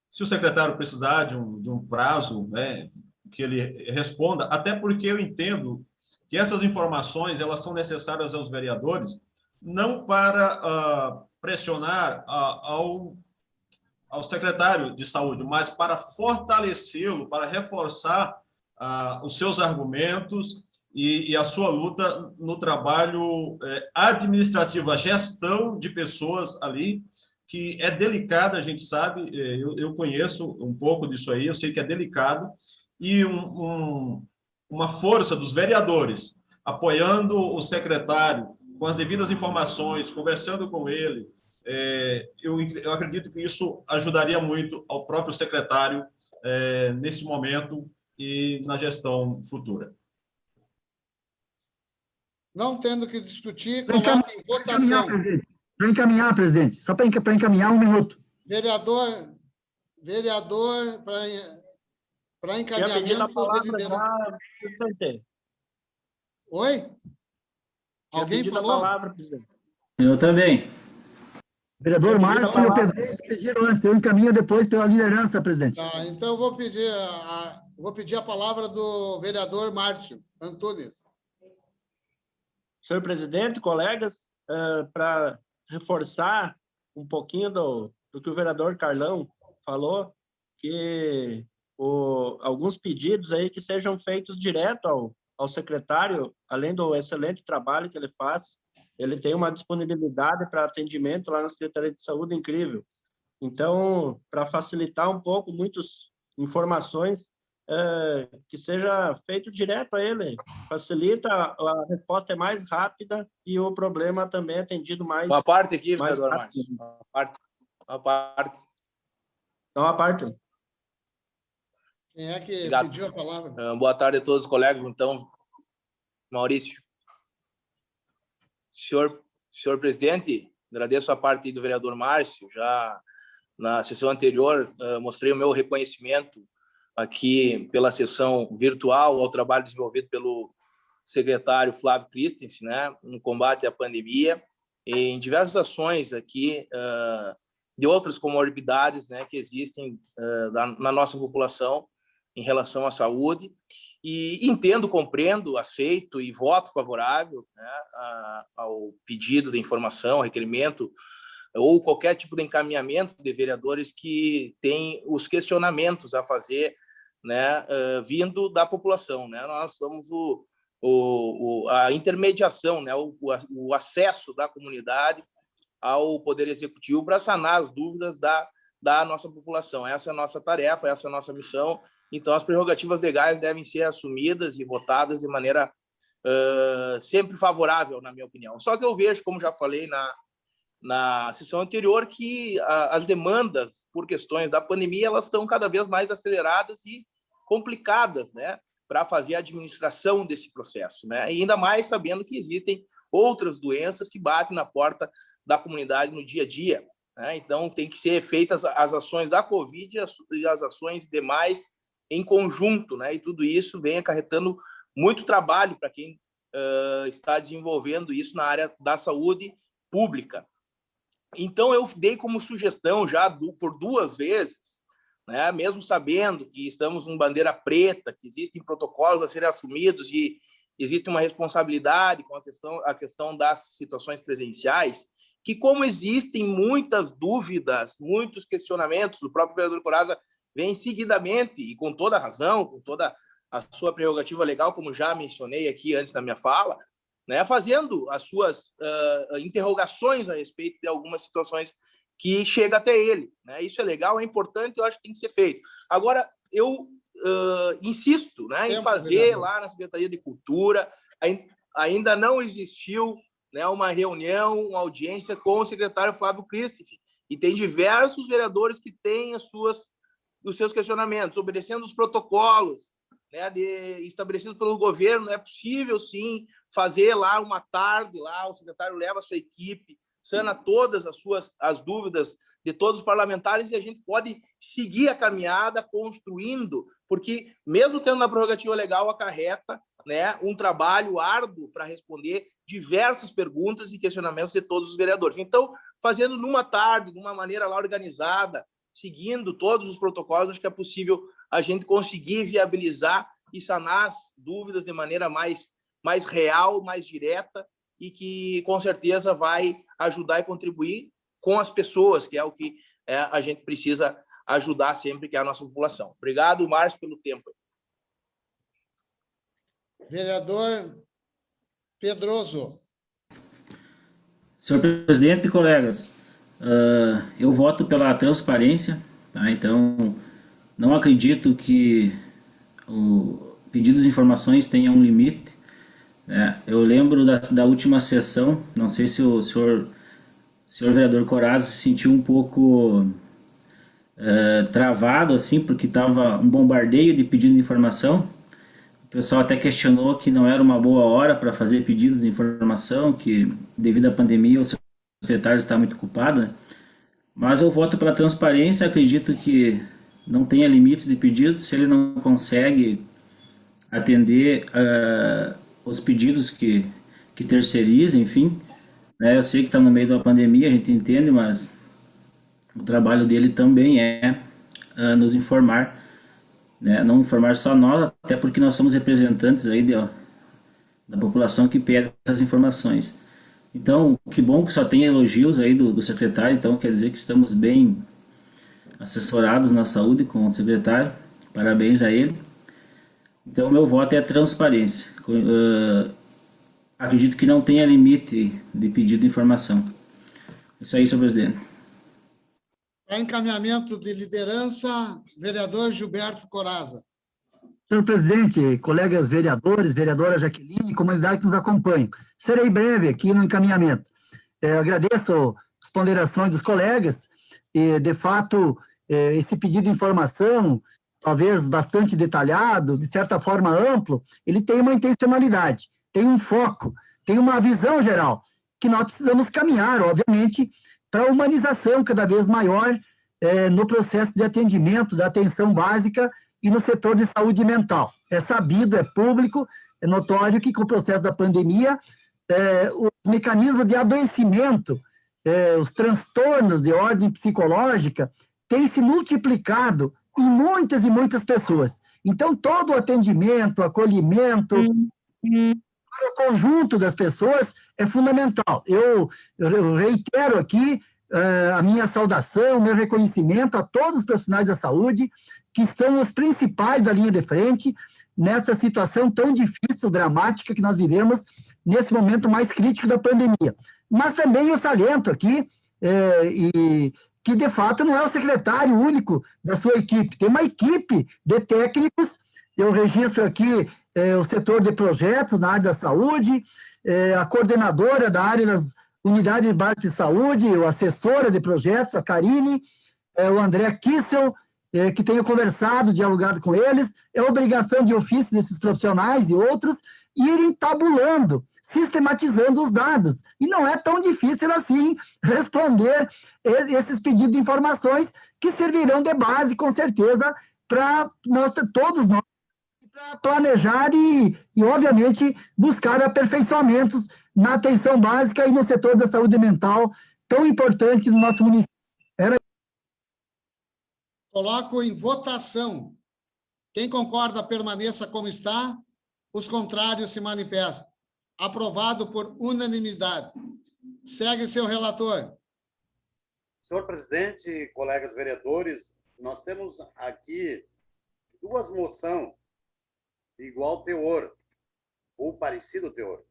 Se o secretário precisar de um prazo, né, que ele responda, até porque eu entendo que essas informações elas são necessárias aos vereadores, não para pressionar ao secretário de saúde, mas para fortalecê-lo, para reforçar os seus argumentos e a sua luta no trabalho administrativo, a gestão de pessoas ali, que é delicada, a gente sabe, eu conheço um pouco disso aí, eu sei que é delicado, e uma força dos vereadores apoiando o secretário com as devidas informações, conversando com ele, eu acredito que isso ajudaria muito ao próprio secretário nesse momento e na gestão futura. Não tendo que discutir, coloque em votação. Para encaminhar, presidente, só para encaminhar 1 minuto. Vereador, para encaminhamento de liderança. Oi? Alguém falou? A palavra, presidente. Eu também. Vereador Márcio e o Pedro pediram antes, eu encaminho depois pela liderança, presidente. Tá, então eu vou pedir a palavra do vereador Márcio Antunes. Senhor presidente, colegas, para reforçar um pouquinho do que o vereador Carlão falou, que alguns pedidos aí que sejam feitos direto ao secretário, além do excelente trabalho que ele faz, ele tem uma disponibilidade para atendimento lá na Secretaria de Saúde incrível. Então, para facilitar um pouco, muitas informações que seja feito direto a ele, facilita, a resposta é mais rápida e o problema também é atendido mais... Uma parte aqui, mais vereador rápido. Márcio. Uma parte. Então, a parte. Quem é que Obrigado. pediu a palavra? Boa tarde a todos os colegas. Então, Maurício. Senhor presidente, agradeço a parte do vereador Márcio. Já na sessão anterior, mostrei o meu reconhecimento aqui pela sessão virtual ao trabalho desenvolvido pelo secretário Flávio Christensen, né, no combate à pandemia, e em diversas ações aqui de outras comorbidades, né, que existem na nossa população em relação à saúde. E entendo, compreendo, aceito e voto favorável, né, ao pedido de informação, requerimento ou qualquer tipo de encaminhamento de vereadores que têm os questionamentos a fazer, né, vindo da população, né? Nós somos a intermediação, né, o acesso da comunidade ao Poder Executivo para sanar as dúvidas da nossa população. Essa é a nossa tarefa, essa é a nossa missão. Então, as prerrogativas legais devem ser assumidas e votadas de maneira sempre favorável, na minha opinião. Só que eu vejo, como já falei na sessão anterior, que as demandas por questões da pandemia elas estão cada vez mais aceleradas e complicadas, né, para fazer a administração desse processo, né? E ainda mais sabendo que existem outras doenças que batem na porta da comunidade no dia a dia, né? Então, tem que ser feitas as ações da Covid e as ações demais em conjunto, né? E tudo isso vem acarretando muito trabalho para quem está desenvolvendo isso na área da saúde pública. Então, eu dei como sugestão já por 2 vezes, né, mesmo sabendo que estamos em bandeira preta, que existem protocolos a serem assumidos e existe uma responsabilidade com a questão das situações presenciais, que como existem muitas dúvidas, muitos questionamentos, o próprio vereador Corazza vem seguidamente, e com toda a razão, com toda a sua prerrogativa legal, como já mencionei aqui antes da minha fala, né, fazendo as suas interrogações a respeito de algumas situações que chega até ele, né? Isso é legal, é importante, eu acho que tem que ser feito. Agora, eu insisto, né, em fazer lá na Secretaria de Cultura, ainda não existiu, né, uma reunião, uma audiência com o secretário Flávio Christensen, e tem diversos vereadores que têm os seus questionamentos, obedecendo os protocolos, né, estabelecidos pelo governo. É possível, sim, fazer lá uma tarde, lá o secretário leva a sua equipe, sana todas as dúvidas de todos os parlamentares e a gente pode seguir a caminhada construindo, porque mesmo tendo na prerrogativa legal acarreta, né, um trabalho árduo para responder diversas perguntas e questionamentos de todos os vereadores. Então, fazendo numa tarde, de uma maneira lá organizada, seguindo todos os protocolos, acho que é possível a gente conseguir viabilizar e sanar as dúvidas de maneira mais real, mais direta, e que, com certeza, vai ajudar e contribuir com as pessoas, que é o que a gente precisa ajudar sempre, que é a nossa população. Obrigado, Márcio, pelo tempo. Vereador Pedroso. Senhor presidente e colegas, eu voto pela transparência, tá? Então, não acredito que o pedido de informações tenha um limite. Eu lembro da última sessão, não sei se o senhor vereador Corazza se sentiu um pouco travado, assim, porque estava um bombardeio de pedido de informação. O pessoal até questionou que não era uma boa hora para fazer pedidos de informação, que devido à pandemia o secretário está muito ocupado, né? Mas eu voto pela transparência, acredito que não tenha limites de pedidos, se ele não consegue atender os pedidos que terceiriza, enfim, né? Eu sei que está no meio da pandemia, a gente entende, mas o trabalho dele também é nos informar, né? Não informar só nós, até porque nós somos representantes aí da população que pede essas informações. Então, que bom que só tem elogios aí do secretário, então quer dizer que estamos bem assessorados na saúde com o secretário, parabéns a ele. Então, meu voto é a transparência. Acredito que não tenha limite de pedido de informação. Isso aí, senhor presidente. Para encaminhamento de liderança, vereador Gilberto Corazza. Senhor presidente, colegas vereadores, vereadora Jaqueline, comunidade que nos acompanham. Serei breve aqui no encaminhamento. Agradeço as ponderações dos colegas e, de fato, esse pedido de informação, talvez bastante detalhado, de certa forma amplo, ele tem uma intencionalidade, tem um foco, tem uma visão geral, que nós precisamos caminhar, obviamente, para a humanização cada vez maior no processo de atendimento, da atenção básica e no setor de saúde mental. É sabido, é público, é notório que com o processo da pandemia, os mecanismos de adoecimento, os transtornos de ordem psicológica têm se multiplicado em muitas e muitas pessoas. Então, todo o atendimento, acolhimento, para o conjunto das pessoas é fundamental. Eu reitero aqui a minha saudação, meu reconhecimento a todos os profissionais da saúde, que são os principais da linha de frente nessa situação tão difícil, dramática que nós vivemos nesse momento mais crítico da pandemia. Mas também eu saliento aqui que, de fato, não é o secretário único da sua equipe, tem uma equipe de técnicos. Eu registro aqui o setor de projetos na área da saúde, a coordenadora da área das unidades básicas de saúde, a assessora de projetos, a Karine, o André Kissel, que tenho conversado, dialogado com eles. É obrigação de ofício desses profissionais e outros irem tabulando, sistematizando os dados. E não é tão difícil assim responder esses pedidos de informações que servirão de base, com certeza, para todos nós, para planejar e, obviamente, buscar aperfeiçoamentos na atenção básica e no setor da saúde mental, tão importante no nosso município. Coloco em votação. Quem concorda, permaneça como está. Os contrários se manifestam. Aprovado por unanimidade. Segue seu relator. Senhor presidente, colegas vereadores, nós temos aqui duas moções de igual teor, ou parecido teor.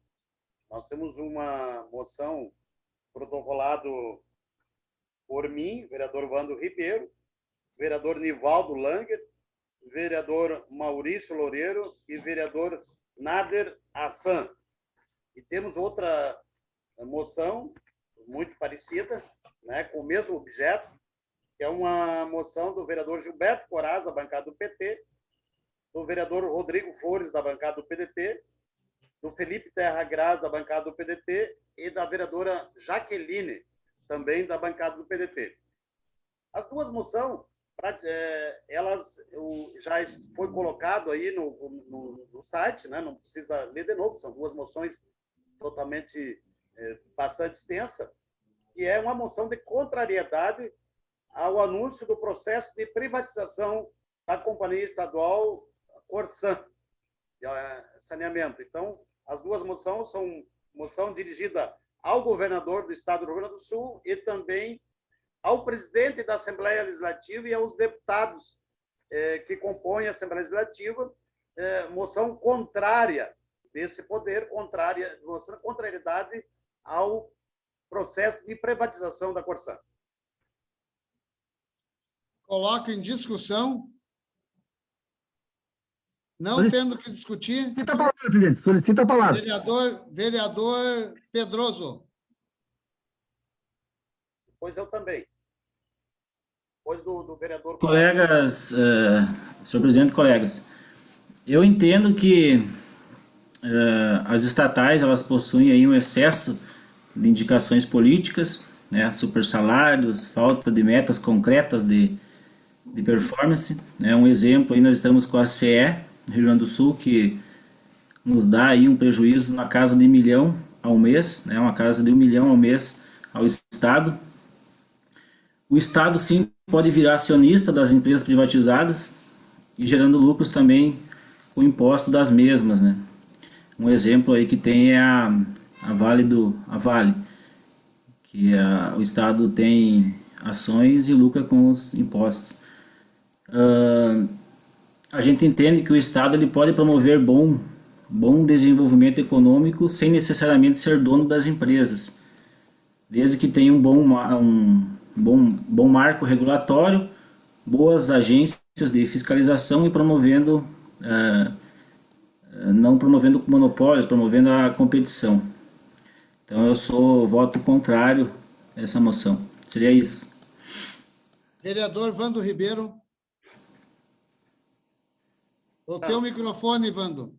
Nós temos uma moção protocolada por mim, vereador Wando Ribeiro, vereador Nivaldo Langer, vereador Maurício Loureiro e vereador Nader Hassan. E temos outra moção muito parecida, né, com o mesmo objeto, que é uma moção do vereador Gilberto Coraz, da bancada do PT, do vereador Rodrigo Flores, da bancada do PDT, do Felipe Terra Graz, da bancada do PDT, e da vereadora Jaqueline, também da bancada do PDT. As duas moções, elas já foi colocado aí no site, né? Não precisa ler de novo, são duas moções totalmente, bastante extensa, que é uma moção de contrariedade ao anúncio do processo de privatização da Companhia Estadual Corsan, de saneamento. Então, as duas moções são moção dirigida ao governador do Estado do Rio Grande do Sul e também ao presidente da Assembleia Legislativa e aos deputados que compõem a Assembleia Legislativa, moção contrária desse poder, mostrando contrariedade ao processo de privatização da Corsan. Coloco em discussão. Não tendo que discutir. Solicita a palavra, presidente. Solicita a palavra. Vereador Pedroso. Pois eu também. Depois do vereador... Colegas, senhor presidente, colegas, eu entendo que as estatais, elas possuem aí um excesso de indicações políticas, né, supersalários, falta de metas concretas de performance, né. Um exemplo, aí nós estamos com a CE, Rio Grande do Sul, que nos dá aí um prejuízo na casa de 1 milhão ao mês, né, uma casa de 1 milhão ao mês ao Estado. O Estado, sim, pode virar acionista das empresas privatizadas e gerando lucros também com o imposto das mesmas, né. Um exemplo aí que tem é a Vale, que o Estado tem ações e lucra com os impostos. A gente entende que o Estado ele pode promover bom desenvolvimento econômico sem necessariamente ser dono das empresas, desde que tenha um bom marco regulatório, boas agências de fiscalização e promovendo não promovendo monopólios, promovendo a competição. Então, eu sou voto contrário a essa moção. Seria isso. Vereador Vando Ribeiro. O teu microfone, Vando.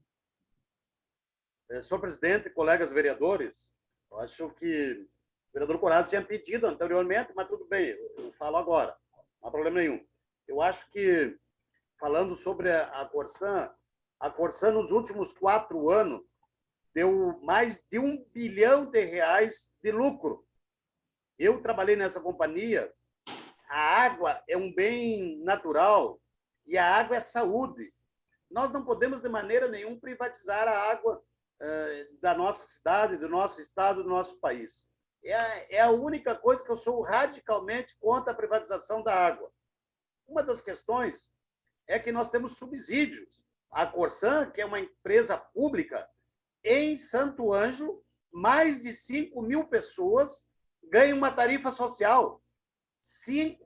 Senhor presidente, colegas vereadores, eu acho que o vereador Corazza tinha pedido anteriormente, mas tudo bem, eu falo agora, não há problema nenhum. Eu acho que, falando sobre a Corsan nos últimos 4 anos deu mais de R$1 bilhão de lucro. Eu trabalhei nessa companhia. A água é um bem natural e a água é saúde. Nós não podemos, de maneira nenhuma, privatizar a água da nossa cidade, do nosso estado, do nosso país. É a única coisa que eu sou radicalmente contra a privatização da água. Uma das questões é que nós temos subsídios. A Corsan, que é uma empresa pública, em Santo Ângelo, mais de 5.000 pessoas ganham uma tarifa social.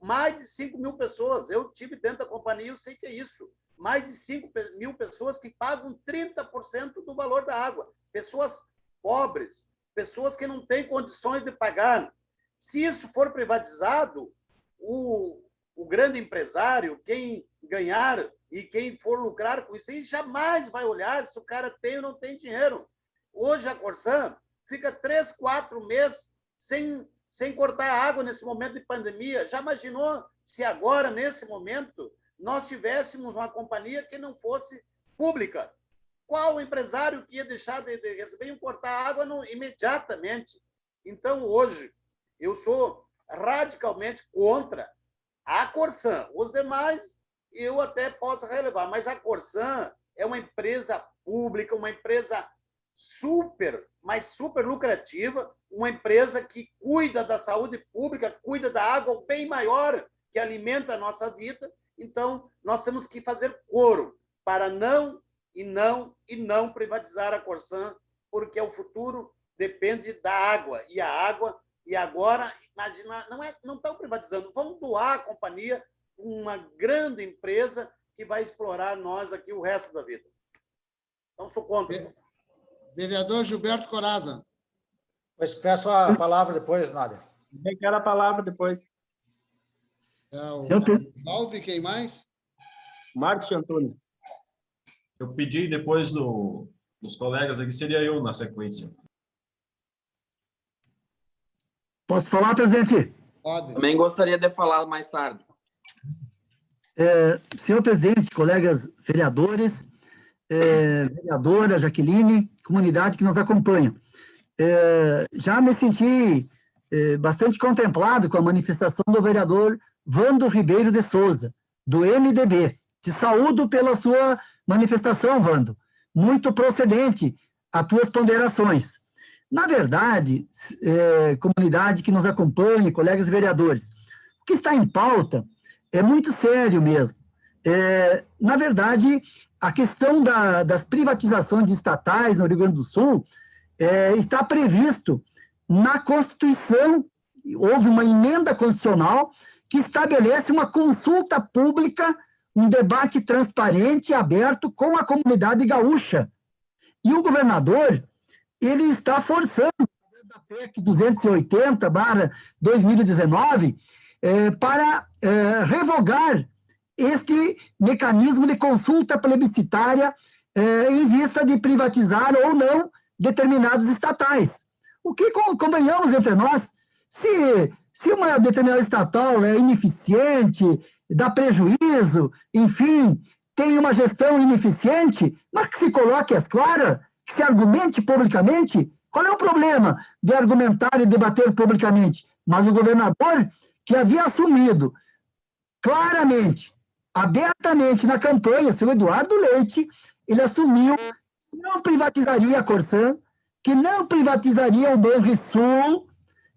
Mais de 5.000 pessoas. Eu tive dentro da companhia, eu sei que é isso. Mais de 5.000 pessoas que pagam 30% do valor da água. Pessoas pobres, pessoas que não têm condições de pagar. Se isso for privatizado, o grande empresário, quem ganhar e quem for lucrar com isso, aí jamais vai olhar se o cara tem ou não tem dinheiro. Hoje a Corsan fica 3, 4 meses sem cortar água nesse momento de pandemia. Já imaginou se agora, nesse momento, nós tivéssemos uma companhia que não fosse pública? Qual empresário que ia deixar de receber e cortar água imediatamente? Então, hoje, eu sou radicalmente contra a Corsan. Os demais, eu até posso relevar, mas a Corsan é uma empresa pública, uma empresa super lucrativa, uma empresa que cuida da saúde pública, cuida da água, o bem maior que alimenta a nossa vida. Então, nós temos que fazer coro para não privatizar a Corsan, porque o futuro depende da água. E agora, imagina, não estão privatizando, vão doar a companhia para uma grande empresa que vai explorar nós aqui o resto da vida. Então, sou contra. Vereador Gilberto Corazza. Pois peço a palavra depois, Nádia. Eu quero a palavra depois. O Valdo e quem mais? Marcos Antônio. Eu pedi depois dos colegas aqui, seria eu na sequência. Posso falar, presidente? Pode. Também gostaria de falar mais tarde. Senhor presidente, colegas vereadores, vereadora Jaqueline, comunidade que nos acompanha. Já me senti bastante contemplado com a manifestação do vereador Vando Ribeiro de Souza, do MDB. Te saúdo pela sua manifestação, Vando. Muito procedente as tuas ponderações. Na verdade, comunidade que nos acompanha, colegas vereadores, o que está em pauta é muito sério mesmo. Na verdade, a questão das privatizações estatais no Rio Grande do Sul está previsto na Constituição. Houve uma emenda constitucional que estabelece uma consulta pública, um debate transparente e aberto com a comunidade gaúcha. E o governador, ele está forçando a PEC 280/2019 para revogar este mecanismo de consulta plebiscitária em vista de privatizar ou não determinados estatais. O que convenhamos entre nós, se uma determinada estatal é ineficiente, dá prejuízo, enfim, tem uma gestão ineficiente, mas que se coloque às claras, que se argumente publicamente, qual é o problema de argumentar e debater publicamente? Mas o governador, que havia assumido claramente, abertamente na campanha, seu Eduardo Leite, ele assumiu que não privatizaria a Corsan, que não privatizaria o Banrisul,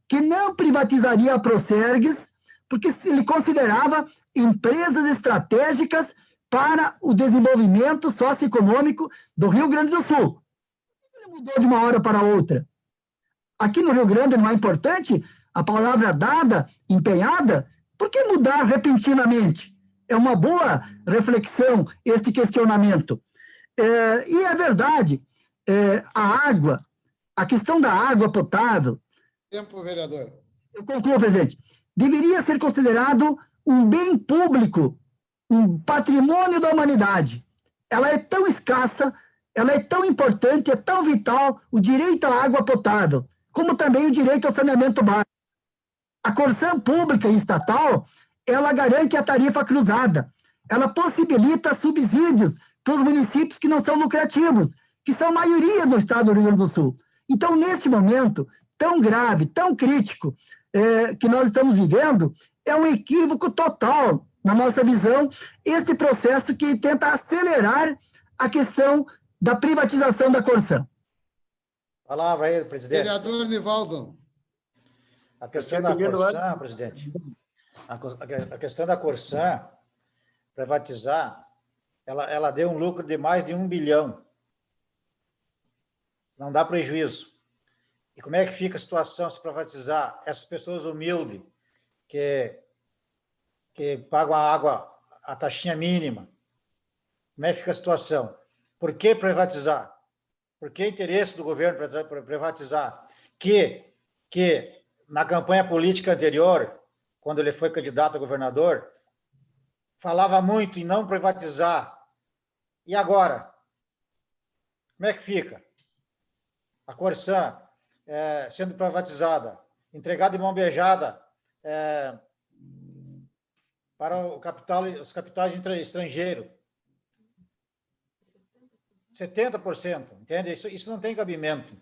que não privatizaria a Procergues, porque ele considerava empresas estratégicas para o desenvolvimento socioeconômico do Rio Grande do Sul. Ele mudou de uma hora para outra. Aqui no Rio Grande não é importante a palavra dada, empenhada? Por que mudar repentinamente? É uma boa reflexão esse questionamento. E é verdade, a questão da água potável... Tempo, vereador. Eu concluo, presidente. Deveria ser considerado um bem público, um patrimônio da humanidade. Ela é tão escassa, ela é tão importante, é tão vital, o direito à água potável, como também o direito ao saneamento básico. A Corsan pública e estatal, ela garante a tarifa cruzada. Ela possibilita subsídios para os municípios que não são lucrativos, que são maioria no estado do Rio Grande do Sul. Então, neste momento tão grave, tão crítico que nós estamos vivendo, é um equívoco total, na nossa visão, esse processo que tenta acelerar a questão da privatização da Corsan. Palavra aí, presidente. Vereador Nivaldo. A questão da Corsan, presidente, a questão da Corsan privatizar, ela deu um lucro de mais de 1 bilhão. Não dá prejuízo. E como é que fica a situação se privatizar? Essas pessoas humildes que pagam a água, a taxinha mínima, como é que fica a situação? Por que privatizar? Por que interesse do governo para privatizar? Que na campanha política anterior, quando ele foi candidato a governador, falava muito em não privatizar. E agora? Como é que fica? A Corsan sendo privatizada, entregada de mão beijada para os capitais estrangeiros. 70%, entende? Isso não tem cabimento.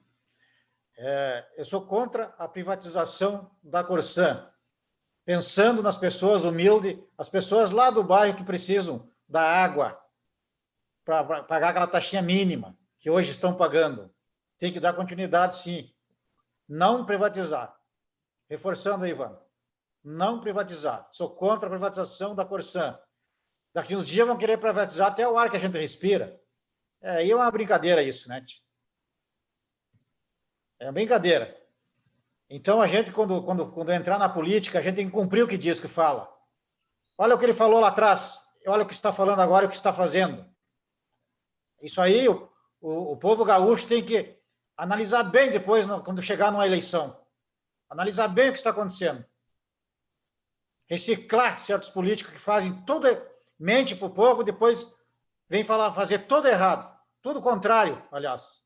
Eu sou contra a privatização da Corsan, pensando nas pessoas humildes, as pessoas lá do bairro que precisam da água para pagar aquela taxinha mínima que hoje estão pagando. Tem que dar continuidade, sim. Não privatizar. Reforçando aí, Ivan. Não privatizar. Sou contra a privatização da Corsan. Daqui uns dias vão querer privatizar até o ar que a gente respira. Aí é uma brincadeira isso, né? É uma brincadeira. Então, a gente, quando entrar na política, a gente tem que cumprir o que diz que fala. Olha o que ele falou lá atrás. Olha o que está falando agora e o que está fazendo. Isso aí, o povo gaúcho tem que analisar bem depois, quando chegar numa eleição. Analisar bem o que está acontecendo. Reciclar certos políticos que fazem tudo, mente para o povo, depois vem fazer tudo errado. Tudo contrário, aliás.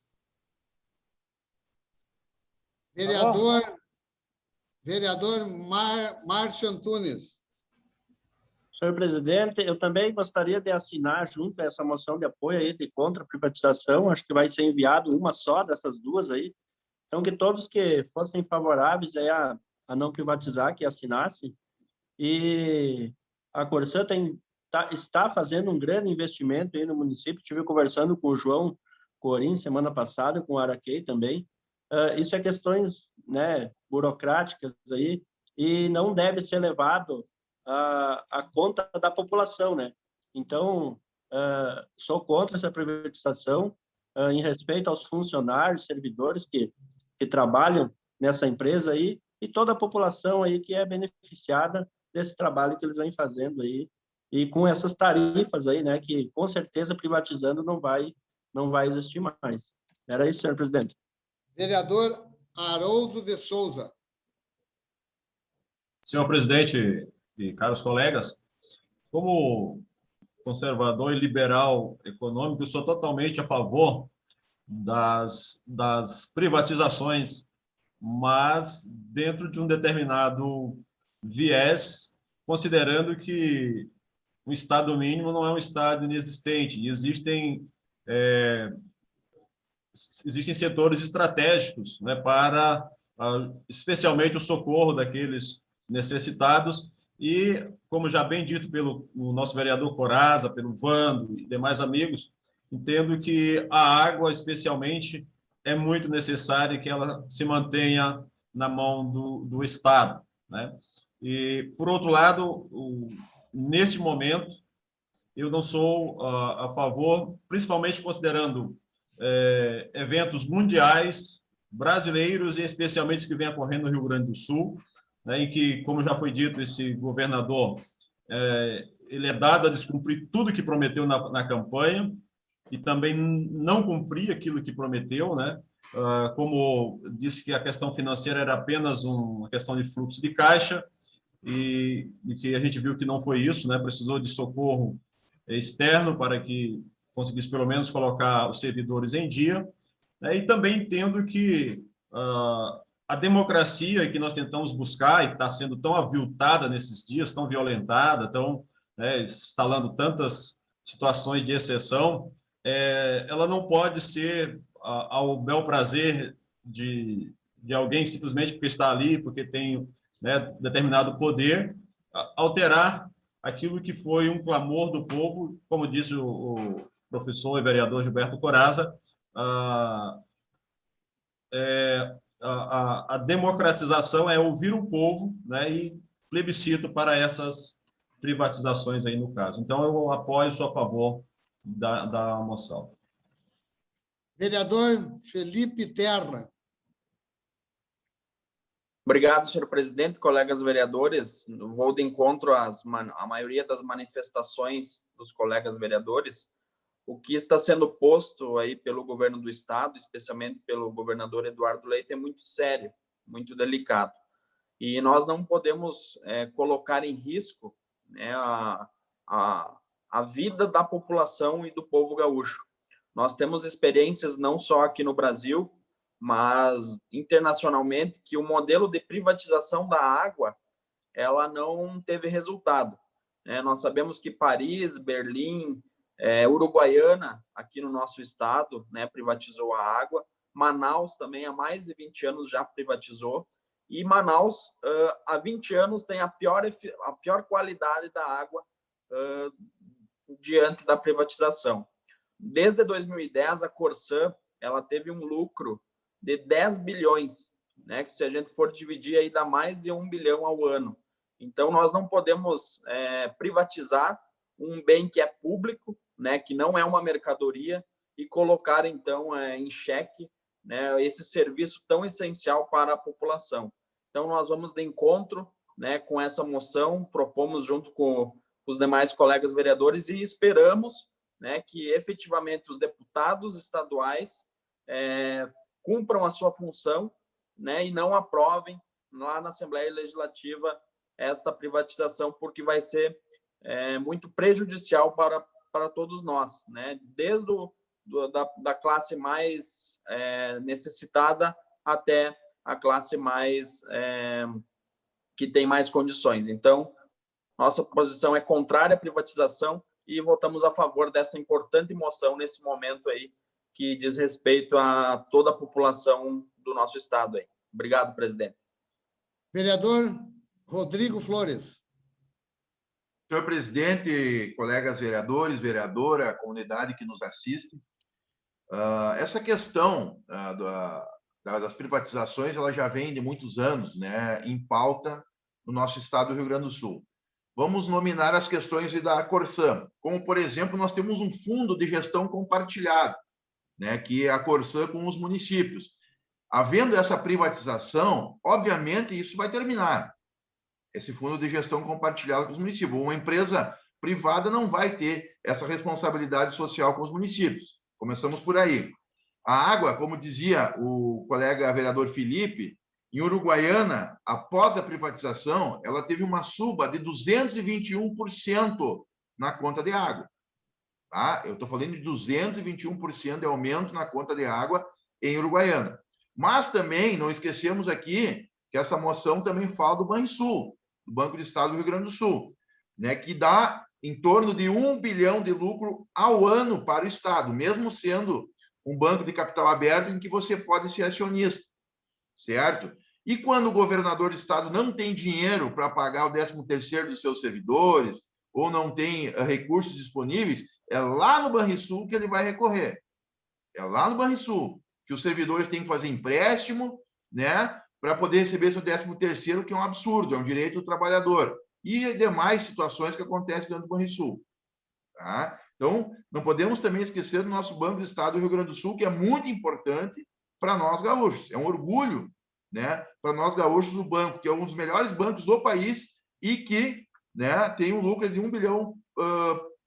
Vereador Márcio Antunes. Senhor presidente, eu também gostaria de assinar junto a essa moção de apoio aí de contra a privatização. Acho que vai ser enviado uma só dessas duas aí. Então, que todos que fossem favoráveis aí a não privatizar, que assinassem. E a Corsan está fazendo um grande investimento aí no município. Estive conversando com o João Corim semana passada, com o Araquém também. Isso é questões, né, burocráticas aí, e não deve ser levado a conta da população, né? Então, sou contra essa privatização, em respeito aos funcionários, servidores que trabalham nessa empresa aí, e toda a população aí que é beneficiada desse trabalho que eles vêm fazendo aí, e com essas tarifas aí, né, que com certeza privatizando não vai existir mais. Era isso, senhor presidente. Vereador Haroldo de Souza. Senhor presidente e caros colegas, como conservador e liberal econômico, eu sou totalmente a favor das privatizações, mas dentro de um determinado viés, considerando que o Estado mínimo não é um Estado inexistente, e existem setores estratégicos, né, para, especialmente, o socorro daqueles necessitados, e, como já bem dito pelo nosso vereador Coraza, pelo Vando e demais amigos, entendo que a água, especialmente, é muito necessária que ela se mantenha na mão do Estado, né? E, por outro lado, neste momento, eu não sou a favor, principalmente considerando eventos mundiais, brasileiros e especialmente os que vêm ocorrendo no Rio Grande do Sul, né, em que, como já foi dito, esse governador ele é dado a descumprir tudo que prometeu na campanha, e também não cumprir aquilo que prometeu, né? Como disse que a questão financeira era apenas uma questão de fluxo de caixa, e que a gente viu que não foi isso, né? Precisou de socorro externo para que conseguisse pelo menos colocar os servidores em dia, né? E também entendo que a democracia que nós tentamos buscar e que está sendo tão aviltada nesses dias, tão violentada, tão, né, instalando tantas situações de exceção, ela não pode ser ao bel prazer de alguém simplesmente porque está ali, porque tem, né, determinado poder, alterar aquilo que foi um clamor do povo, como disse o professor e vereador Gilberto Corazza, a democratização é ouvir o povo, né, e plebiscito para essas privatizações aí no caso. Então, eu apoio, sou a favor da moção. Vereador Felipe Terra. Obrigado, senhor presidente, colegas vereadores. Vou de encontro à maioria das manifestações dos colegas vereadores. O que está sendo posto aí pelo governo do estado, especialmente pelo governador Eduardo Leite, é muito sério, muito delicado. E nós não podemos colocar em risco, né, a vida da população e do povo gaúcho. Nós temos experiências não só aqui no Brasil, mas internacionalmente, que o modelo de privatização da água, ela não teve resultado. Nós sabemos que Paris, Berlim, Uruguaiana, aqui no nosso estado, né, privatizou a água. Manaus também, há mais de 20 anos, já privatizou. E Manaus, há 20 anos, tem a pior qualidade da água diante da privatização. Desde 2010, a Corsã ela teve um lucro de 10 bilhões, né, que se a gente for dividir, aí dá mais de 1 bilhão ao ano. Então, nós não podemos privatizar um bem que é público, né, que não é uma mercadoria, e colocar, então, em xeque, né, esse serviço tão essencial para a população. Então, nós vamos de encontro, né, com essa moção, propomos junto com os demais colegas vereadores e esperamos, né, que efetivamente os deputados estaduais cumpram a sua função, né, e não aprovem lá na Assembleia Legislativa esta privatização, porque vai ser muito prejudicial para todos nós, né, desde da classe mais necessitada até a classe mais que tem mais condições. Então, nossa posição é contrária à privatização e votamos a favor dessa importante moção nesse momento aí, que diz respeito a toda a população do nosso estado aí. Obrigado, presidente. Vereador Rodrigo Flores. Senhor presidente, colegas vereadores, vereadora, comunidade que nos assiste, essa questão das privatizações, ela já vem de muitos anos, né, em pauta no nosso estado do Rio Grande do Sul. Vamos nominar as questões da Corsã, como, por exemplo, nós temos um fundo de gestão compartilhado, né, que é a Corsã com os municípios. Havendo essa privatização, obviamente, isso vai terminar. Esse fundo de gestão compartilhado com os municípios. Uma empresa privada não vai ter essa responsabilidade social com os municípios. Começamos por aí. A água, como dizia o colega vereador Felipe, em Uruguaiana, após a privatização, ela teve uma suba de 221% na conta de água. Tá? Eu estou falando de 221% de aumento na conta de água em Uruguaiana. Mas também, não esquecemos aqui, que essa moção também fala do Banrisul, do Banco do Estado do Rio Grande do Sul, né, que dá em torno de 1 bilhão de lucro ao ano para o Estado, mesmo sendo um banco de capital aberto em que você pode ser acionista, certo? E quando o governador do Estado não tem dinheiro para pagar o 13º dos seus servidores, ou não tem recursos disponíveis, é lá no Banrisul que ele vai recorrer. É lá no Banrisul que os servidores têm que fazer empréstimo, né, para poder receber seu 13º, que é um absurdo, é um direito do trabalhador. E demais situações que acontecem dentro do Banrisul. Tá? Então, não podemos também esquecer do nosso Banco do Estado do Rio Grande do Sul, que é muito importante para nós gaúchos. É um orgulho, né, para nós gaúchos do banco, que é um dos melhores bancos do país e que, né, tem um lucro de 1 bilhão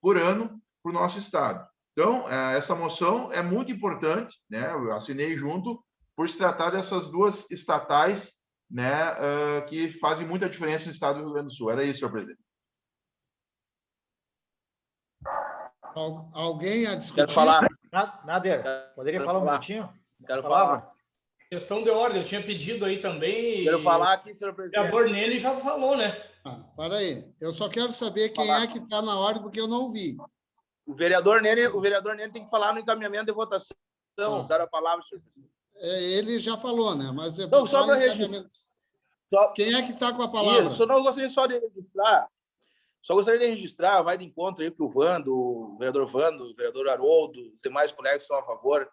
por ano para o nosso estado. Então, essa moção é muito importante, né? Eu assinei junto por se tratar dessas duas estatais, né, que fazem muita diferença no estado do Rio Grande do Sul. Era isso, senhor presidente. Alguém a discutir? Quero falar. Nader, poderia falar um minutinho? Quero falar. Questão de ordem, eu tinha pedido aí também. Quero falar aqui, senhor presidente. O vereador Nene já falou, né? Para aí. Eu só quero saber quem é que está na ordem, porque eu não vi. O vereador Nene tem que falar no encaminhamento de votação. Dar a palavra, senhor presidente. Ele já falou, né? Mas não, só para registrar. Quem é que está com a palavra? Isso, eu gostaria só de registrar. Só gostaria de registrar, vai de encontro aí que o Vando, o vereador Haroldo, os demais colegas que estão a favor,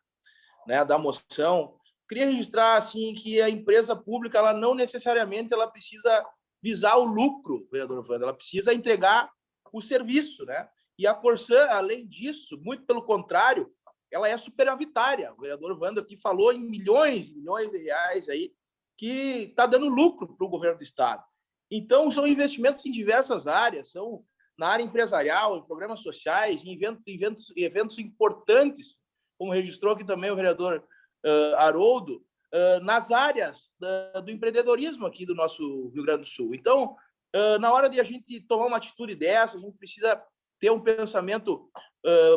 né, da moção. Queria registrar assim que a empresa pública, ela não necessariamente ela precisa visar o lucro, vereador Vando, ela precisa entregar o serviço, né? E a Corsã, além disso, muito pelo contrário, ela é superavitária. O vereador Vando aqui falou em milhões de reais aí que está dando lucro para o governo do estado. Então, são investimentos em diversas áreas, são na área empresarial, em programas sociais, em eventos importantes, como registrou aqui também o vereador Haroldo, nas áreas do empreendedorismo aqui do nosso Rio Grande do Sul. Então, na hora de a gente tomar uma atitude dessa, a gente precisa ter um pensamento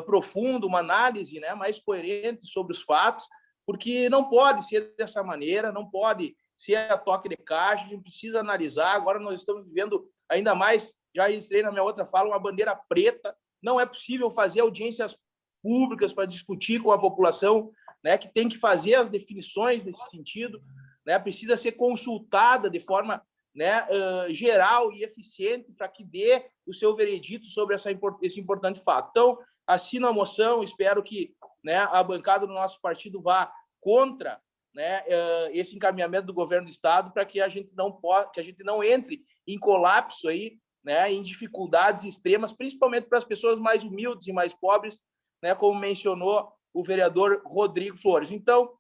profundo, uma análise, né, mais coerente sobre os fatos, porque não pode ser dessa maneira, não pode ser a toque de caixa, a gente precisa analisar. Agora nós estamos vivendo ainda mais, já registrei na minha outra fala, uma bandeira preta. Não é possível fazer audiências públicas para discutir com a população, né, que tem que fazer as definições nesse sentido, né, precisa ser consultada de forma, né, geral e eficiente para que dê o seu veredito sobre esse importante fato. Então, assino a moção, espero que, né, a bancada do nosso partido vá contra, né, esse encaminhamento do governo do estado para que a gente não entre em colapso aí, né, em dificuldades extremas, principalmente para as pessoas mais humildes e mais pobres, né, como mencionou o vereador Rodrigo Flores. Então,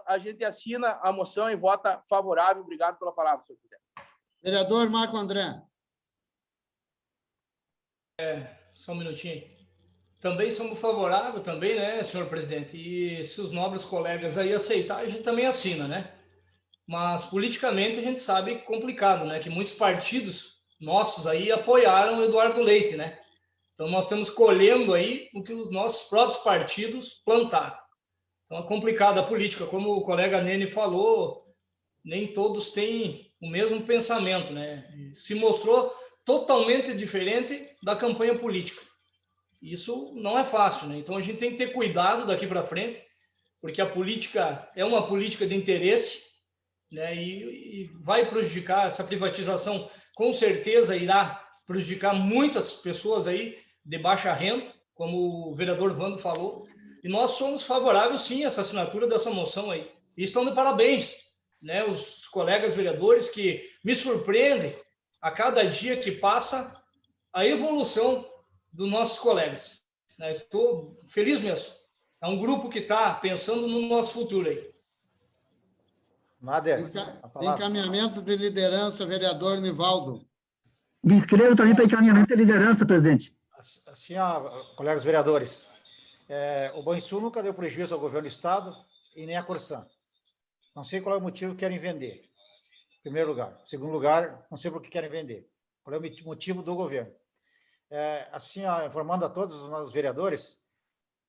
a gente assina a moção e vota favorável. Obrigado pela palavra, senhor presidente. Vereador Marco André. Só um minutinho. Também somos favoráveis, também, né, senhor presidente? E se os nobres colegas aí aceitarem, a gente também assina, né? Mas, politicamente, a gente sabe que é complicado, né? Que muitos partidos nossos aí apoiaram o Eduardo Leite, né? Então, nós estamos colhendo aí o que os nossos próprios partidos plantaram. Então, é complicada a política. Como o colega Nene falou, nem todos têm o mesmo pensamento, né? Se mostrou totalmente diferente da campanha política. Isso não é fácil, né? Então, a gente tem que ter cuidado daqui para frente, porque a política é uma política de interesse, né? E vai prejudicar essa privatização, com certeza irá prejudicar muitas pessoas aí de baixa renda, como o vereador Vando falou, e nós somos favoráveis, sim, a essa assinatura dessa moção aí. E estão de parabéns, né, os colegas vereadores que me surpreendem a cada dia que passa a evolução dos nossos colegas. Estou feliz mesmo. É um grupo que está pensando no nosso futuro aí. Nader, encaminhamento de liderança, vereador Nivaldo. Me inscrevo também para encaminhamento de liderança, presidente. Assim, colegas vereadores, o Banrisul nunca deu prejuízo ao governo do estado e nem à Corsã. Não sei qual é o motivo que querem vender, em primeiro lugar. Em segundo lugar, não sei por que querem vender. Qual é o motivo do governo? Assim, informando a todos os vereadores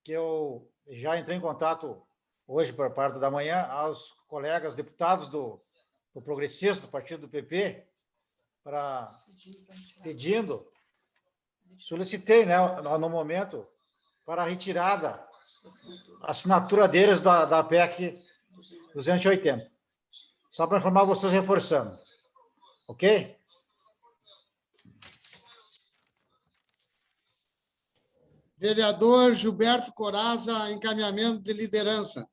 que eu já entrei em contato hoje, por parte da manhã, aos colegas deputados do Progressista, do partido do PP, pedindo, solicitei, né, no momento, para a retirada, a assinatura deles da PEC 280. Só para informar vocês, reforçando. Ok? Vereador Gilberto Corazza, encaminhamento de liderança.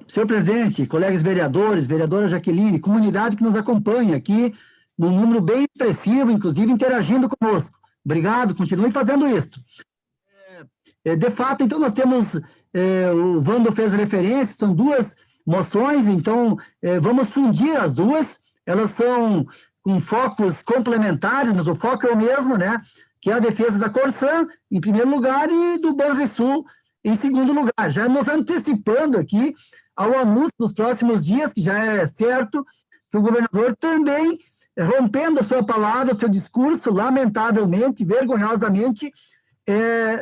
Senhor presidente, colegas vereadores, vereadora Jaqueline, comunidade que nos acompanha aqui, num número bem expressivo, inclusive interagindo conosco. Obrigado, continue fazendo isso. De fato, então, nós temos, o Vando fez referência, são duas moções, então, vamos fundir as duas, elas são com focos complementares, mas o foco é o mesmo, né? que é a defesa da Corsã, em primeiro lugar, e do Banrisul, em segundo lugar. Já nos antecipando aqui ao anúncio dos próximos dias, que já é certo, que o governador também, rompendo a sua palavra, o seu discurso, lamentavelmente, vergonhosamente,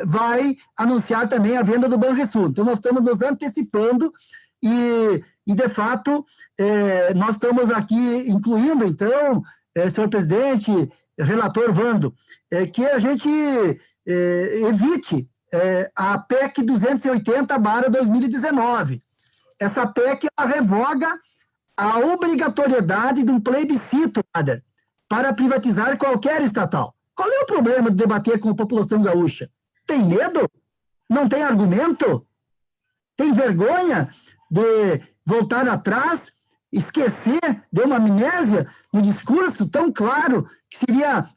vai anunciar também a venda do Banrisul. Então, nós estamos nos antecipando e de fato, nós estamos aqui incluindo, então, senhor presidente, relator Vando, que a gente evite a PEC 280/2019. Essa PEC ela revoga a obrigatoriedade de um plebiscito, Ader, para privatizar qualquer estatal. Qual é o problema de debater com a população gaúcha? Tem medo? Não tem argumento? Tem vergonha de voltar atrás, esquecer, de uma amnésia no discurso tão claro que iria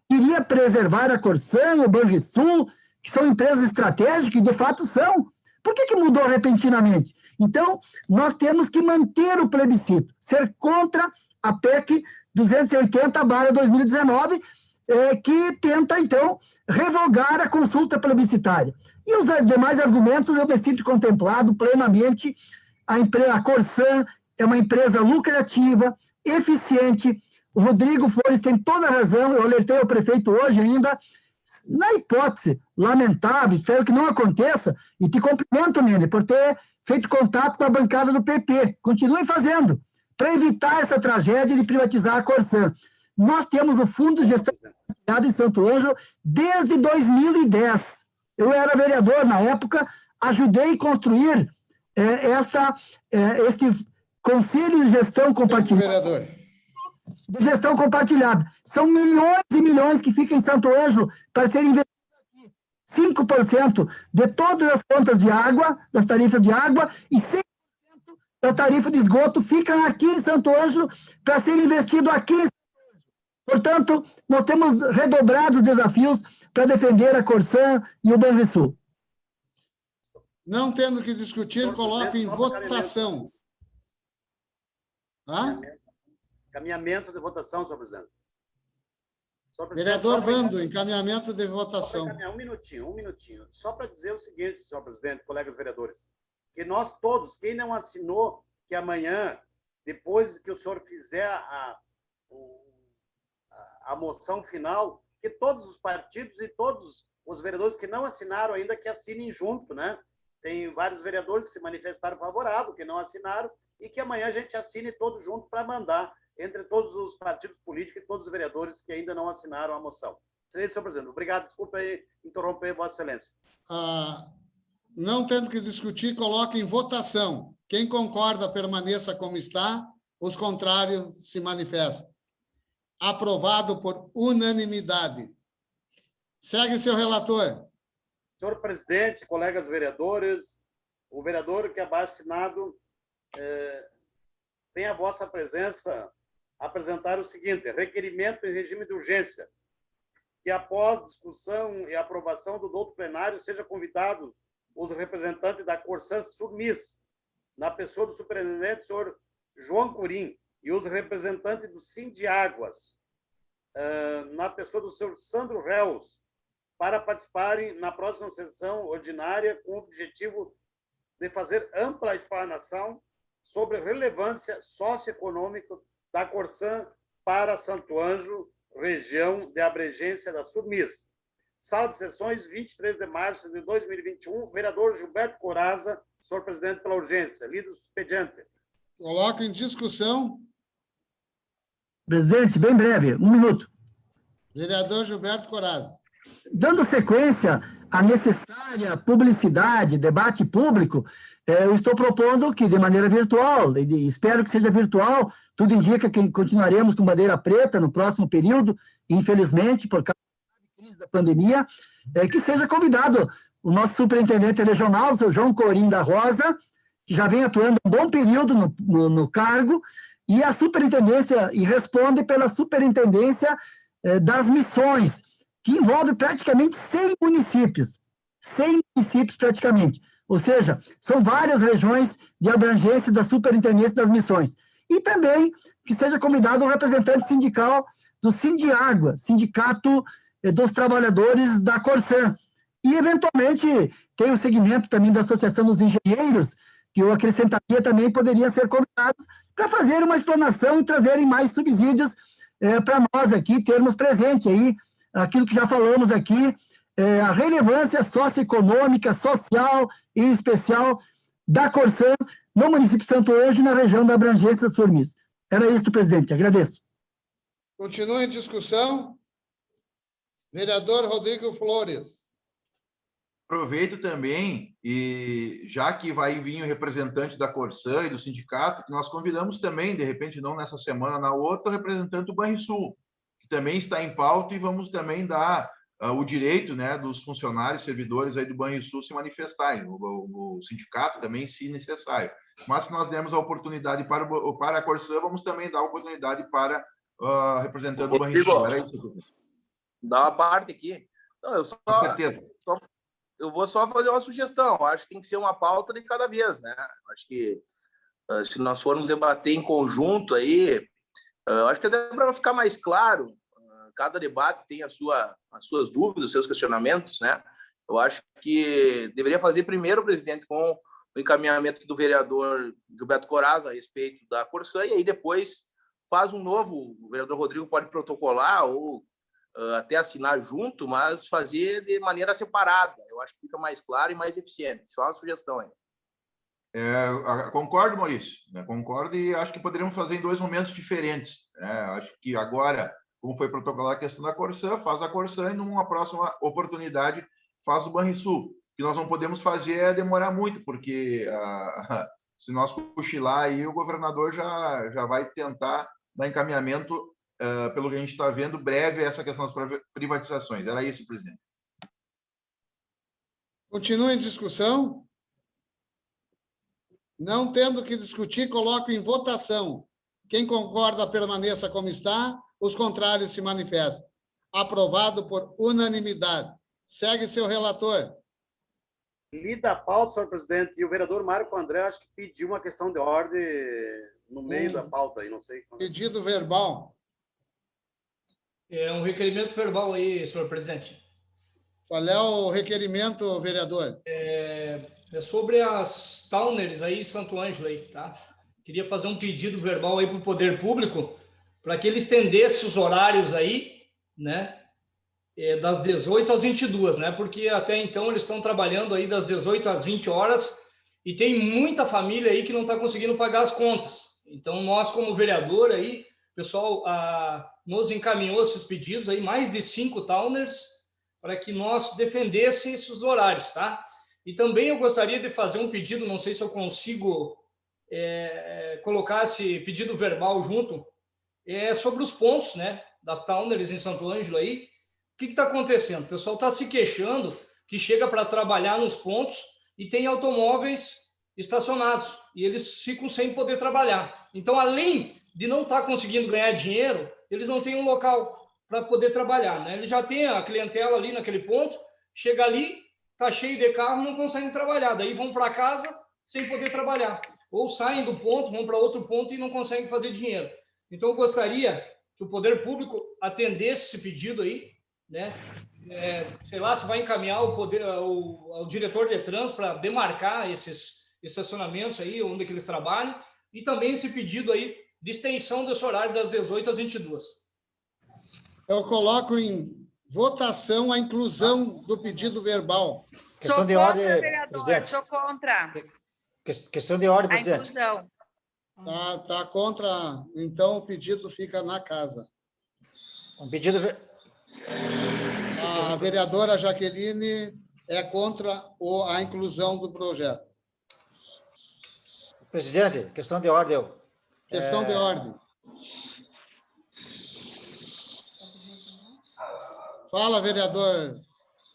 preservar a Corsã, o Banrisul, que são empresas estratégicas, e de fato são. Por que mudou repentinamente? Então, nós temos que manter o plebiscito, ser contra a PEC 280/2019, que tenta, então, revogar a consulta plebiscitária. E os demais argumentos eu me sinto contemplado plenamente. A Corsã é uma empresa lucrativa, eficiente. O Rodrigo Flores tem toda a razão, eu alertei o prefeito hoje ainda, na hipótese lamentável, espero que não aconteça, e te cumprimento, Nene, por ter feito contato com a bancada do PP. Continue fazendo, para evitar essa tragédia de privatizar a Corsã. Nós temos o Fundo de Gestão em Santo Ângelo desde 2010. Eu era vereador na época, ajudei a construir esse Conselho de Gestão Compartilhada. De gestão compartilhada. São milhões e milhões que ficam em Santo Ângelo para serem investidos aqui. 5% de todas as contas de água, das tarifas de água, e 100% das tarifas de esgoto ficam aqui em Santo Ângelo para serem investidos aqui em Santo Ângelo. Portanto, nós temos redobrado os desafios para defender a Corsã e o Banrisul. Não tendo que discutir, coloco em votação. Encaminhamento de votação, senhor presidente. Vereador Vando, encaminhamento de votação. Um minutinho. Só para dizer o seguinte, senhor presidente, colegas vereadores, que nós todos, quem não assinou, que amanhã, depois que o senhor fizer a moção final, que todos os partidos e todos os vereadores que não assinaram ainda, que assinem junto, né? Tem vários vereadores que se manifestaram favorável, que não assinaram, e que amanhã a gente assine todos junto para mandar entre todos os partidos políticos e todos os vereadores que ainda não assinaram a moção. Senhor presidente, obrigado. Desculpa aí interromper, Vossa Excelência. Não tendo que discutir, coloque em votação. Quem concorda, permaneça como está. Os contrários se manifestam. Aprovado por unanimidade. Segue, seu relator. Senhor presidente, colegas vereadores, o vereador que abaixo assinado tem a vossa presença apresentar o seguinte: requerimento em regime de urgência, que após discussão e aprovação do douto plenário seja convidado os representantes da Corsã Surmis, na pessoa do superintendente, senhor João Corim, e os representantes do Sindiáguas, na pessoa do senhor Sandro Reus, para participarem na próxima sessão ordinária com o objetivo de fazer ampla explanação sobre a relevância socioeconômica da Corsã para Santo Ângelo, região de abrangência da Surmis. Sala de sessões, 23 de março de 2021, vereador Gilberto Corazza, senhor presidente, pela urgência. Lido o expediente. Coloco em discussão. Presidente, bem breve, 1 minuto. Vereador Gilberto Corazza. Dando sequência à necessária publicidade, debate público, eu estou propondo que, de maneira virtual, e espero que seja virtual, tudo indica que continuaremos com bandeira preta no próximo período, infelizmente, por causa da crise da pandemia, que seja convidado o nosso superintendente regional, o seu João Corim da Rosa, que já vem atuando um bom período no cargo, e a superintendência, e responde pela superintendência das missões, que envolve praticamente 100 municípios. 100 municípios, praticamente. Ou seja, são várias regiões de abrangência da Superintendência das Missões. E também que seja convidado um representante sindical do Sindiágua, Sindicato dos trabalhadores da Corsã. E, eventualmente, tem o segmento também da Associação dos Engenheiros, que eu acrescentaria também, poderiam ser convidados para fazer uma explanação e trazerem mais subsídios para nós aqui, termos presente aí aquilo que já falamos aqui, a relevância socioeconômica, social e especial da Corsã no município de Santo Ângelo e na região da abrangência das Formis. Era isso, presidente. Agradeço. Continua em discussão. Vereador Rodrigo Flores. Aproveito também, e já que vai vir o representante da Corsã e do sindicato, que nós convidamos também, de repente, não nessa semana, na outra, o representante do Banrisul, que também está em pauta, e vamos também dar o direito, né, dos funcionários, servidores aí do Banrisul se manifestarem, o sindicato também, se necessário. Mas se nós demos a oportunidade para a Corsã, vamos também dar a oportunidade para o representante do Banrisul. Era isso, dá uma parte aqui. Não, com certeza. Eu vou só fazer uma sugestão. Acho que tem que ser uma pauta de cada vez, né? Acho que se nós formos debater em conjunto aí, acho que até para ficar mais claro, cada debate tem as suas dúvidas, os seus questionamentos, né? Eu acho que deveria fazer primeiro, presidente, com o encaminhamento do vereador Gilberto Corazza a respeito da Corsã, e aí depois faz um novo, o vereador Rodrigo pode protocolar ou até assinar junto, mas fazer de maneira separada. Eu acho que fica mais claro e mais eficiente. Só uma sugestão aí. Concordo, Maurício. Concordo, e acho que poderíamos fazer em dois momentos diferentes. Acho que agora, como foi protocolar a questão da Corsã, faz a Corsã e numa próxima oportunidade faz o Banrisul. O que nós não podemos fazer é demorar muito, porque se nós cochilar aí, o governador já vai tentar dar encaminhamento, pelo que a gente está vendo, breve, essa questão das privatizações. Era isso, presidente. Continua em discussão. Não tendo que discutir, coloco em votação. Quem concorda, permaneça como está. Os contrários se manifestam. Aprovado por unanimidade. Segue seu relator. Lida a pauta, senhor presidente, e o vereador Marco André, acho que pediu uma questão de ordem no meio da pauta aí, não sei. Pedido verbal. É um requerimento verbal aí, senhor presidente. Qual é o requerimento, vereador? É sobre as towners aí em Santo Ângelo aí, tá? Queria fazer um pedido verbal aí para o Poder Público para que ele estendesse os horários aí, né? Das 18 às 22, né? Porque até então eles estão trabalhando aí das 18 às 20 horas e tem muita família aí que não está conseguindo pagar as contas. Então, nós, como vereador aí, o pessoal nos encaminhou esses pedidos aí, mais de 5 towners, para que nós defendêssemos esses horários, tá? E também eu gostaria de fazer um pedido, não sei se eu consigo colocar esse pedido verbal junto, sobre os pontos, né, das towners em Santo Ângelo aí. O que está acontecendo? O pessoal está se queixando que chega para trabalhar nos pontos e tem automóveis estacionados e eles ficam sem poder trabalhar. Então, além de não estar conseguindo ganhar dinheiro, eles não têm um local para poder trabalhar, né? Eles já têm a clientela ali naquele ponto, chega ali, está cheio de carro, não conseguem trabalhar. Daí vão para casa sem poder trabalhar. Ou saem do ponto, vão para outro ponto e não conseguem fazer dinheiro. Então, eu gostaria que o Poder Público atendesse esse pedido aí, né? Sei lá, se vai encaminhar ao diretor de trânsito para demarcar esses estacionamentos aí, onde que eles trabalham, e também esse pedido aí de extensão desse horário das 18 às 22. Eu coloco em votação a inclusão do pedido verbal. Questão de ordem, presidente. Sou contra. Questão de ordem, presidente. A inclusão. Tá contra, então o pedido fica na casa. Um pedido... A vereadora Jaqueline é contra a inclusão do projeto. Presidente, questão de ordem. Questão de ordem. Fala, vereador.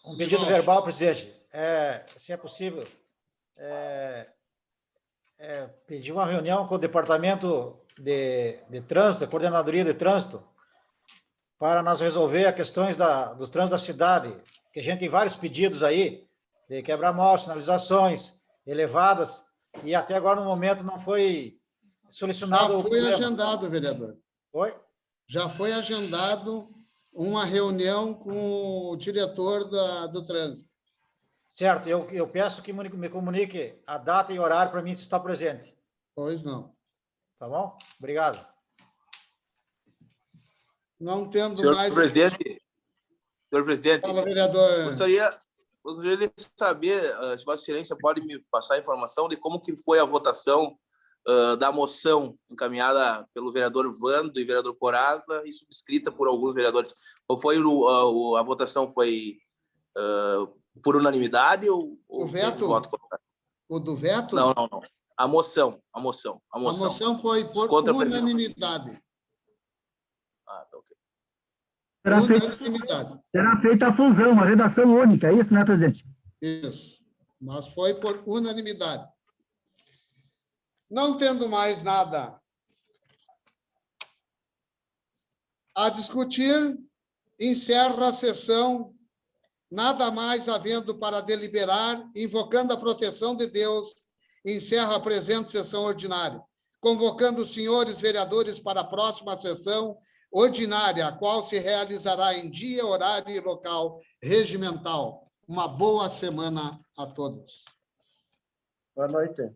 Um pedido verbal, presidente. Se é possível, pedir uma reunião com o Departamento de Trânsito, a Coordenadoria de Trânsito, para nós resolver as questões dos trânsitos da cidade, que a gente tem vários pedidos aí, de quebra-molas, sinalizações elevadas, e até agora, no momento, não foi solucionado. Já foi agendado, vereador. Oi? Já foi agendado uma reunião com o diretor do trânsito. Certo, eu peço que me comunique a data e horário para mim estar presente. Pois não. Tá bom? Obrigado. Não tendo Senhor mais... presidente, Fala, vereador. gostaria de saber se Vossa Excelência pode me passar a informação de como que foi a votação da moção encaminhada pelo vereador Vando e vereador Coraza e subscrita por alguns vereadores. Ou foi a votação foi por unanimidade ou o veto? O do veto? Não. A moção. A moção foi por unanimidade. Ah, tá ok. Será feita a fusão, uma redação única, é isso, né, presidente? Isso, mas foi por unanimidade. Não tendo mais nada a discutir, encerra a sessão, nada mais havendo para deliberar, invocando a proteção de Deus, encerra a presente sessão ordinária, convocando os senhores vereadores para a próxima sessão ordinária, a qual se realizará em dia, horário e local regimental. Uma boa semana a todos. Boa noite.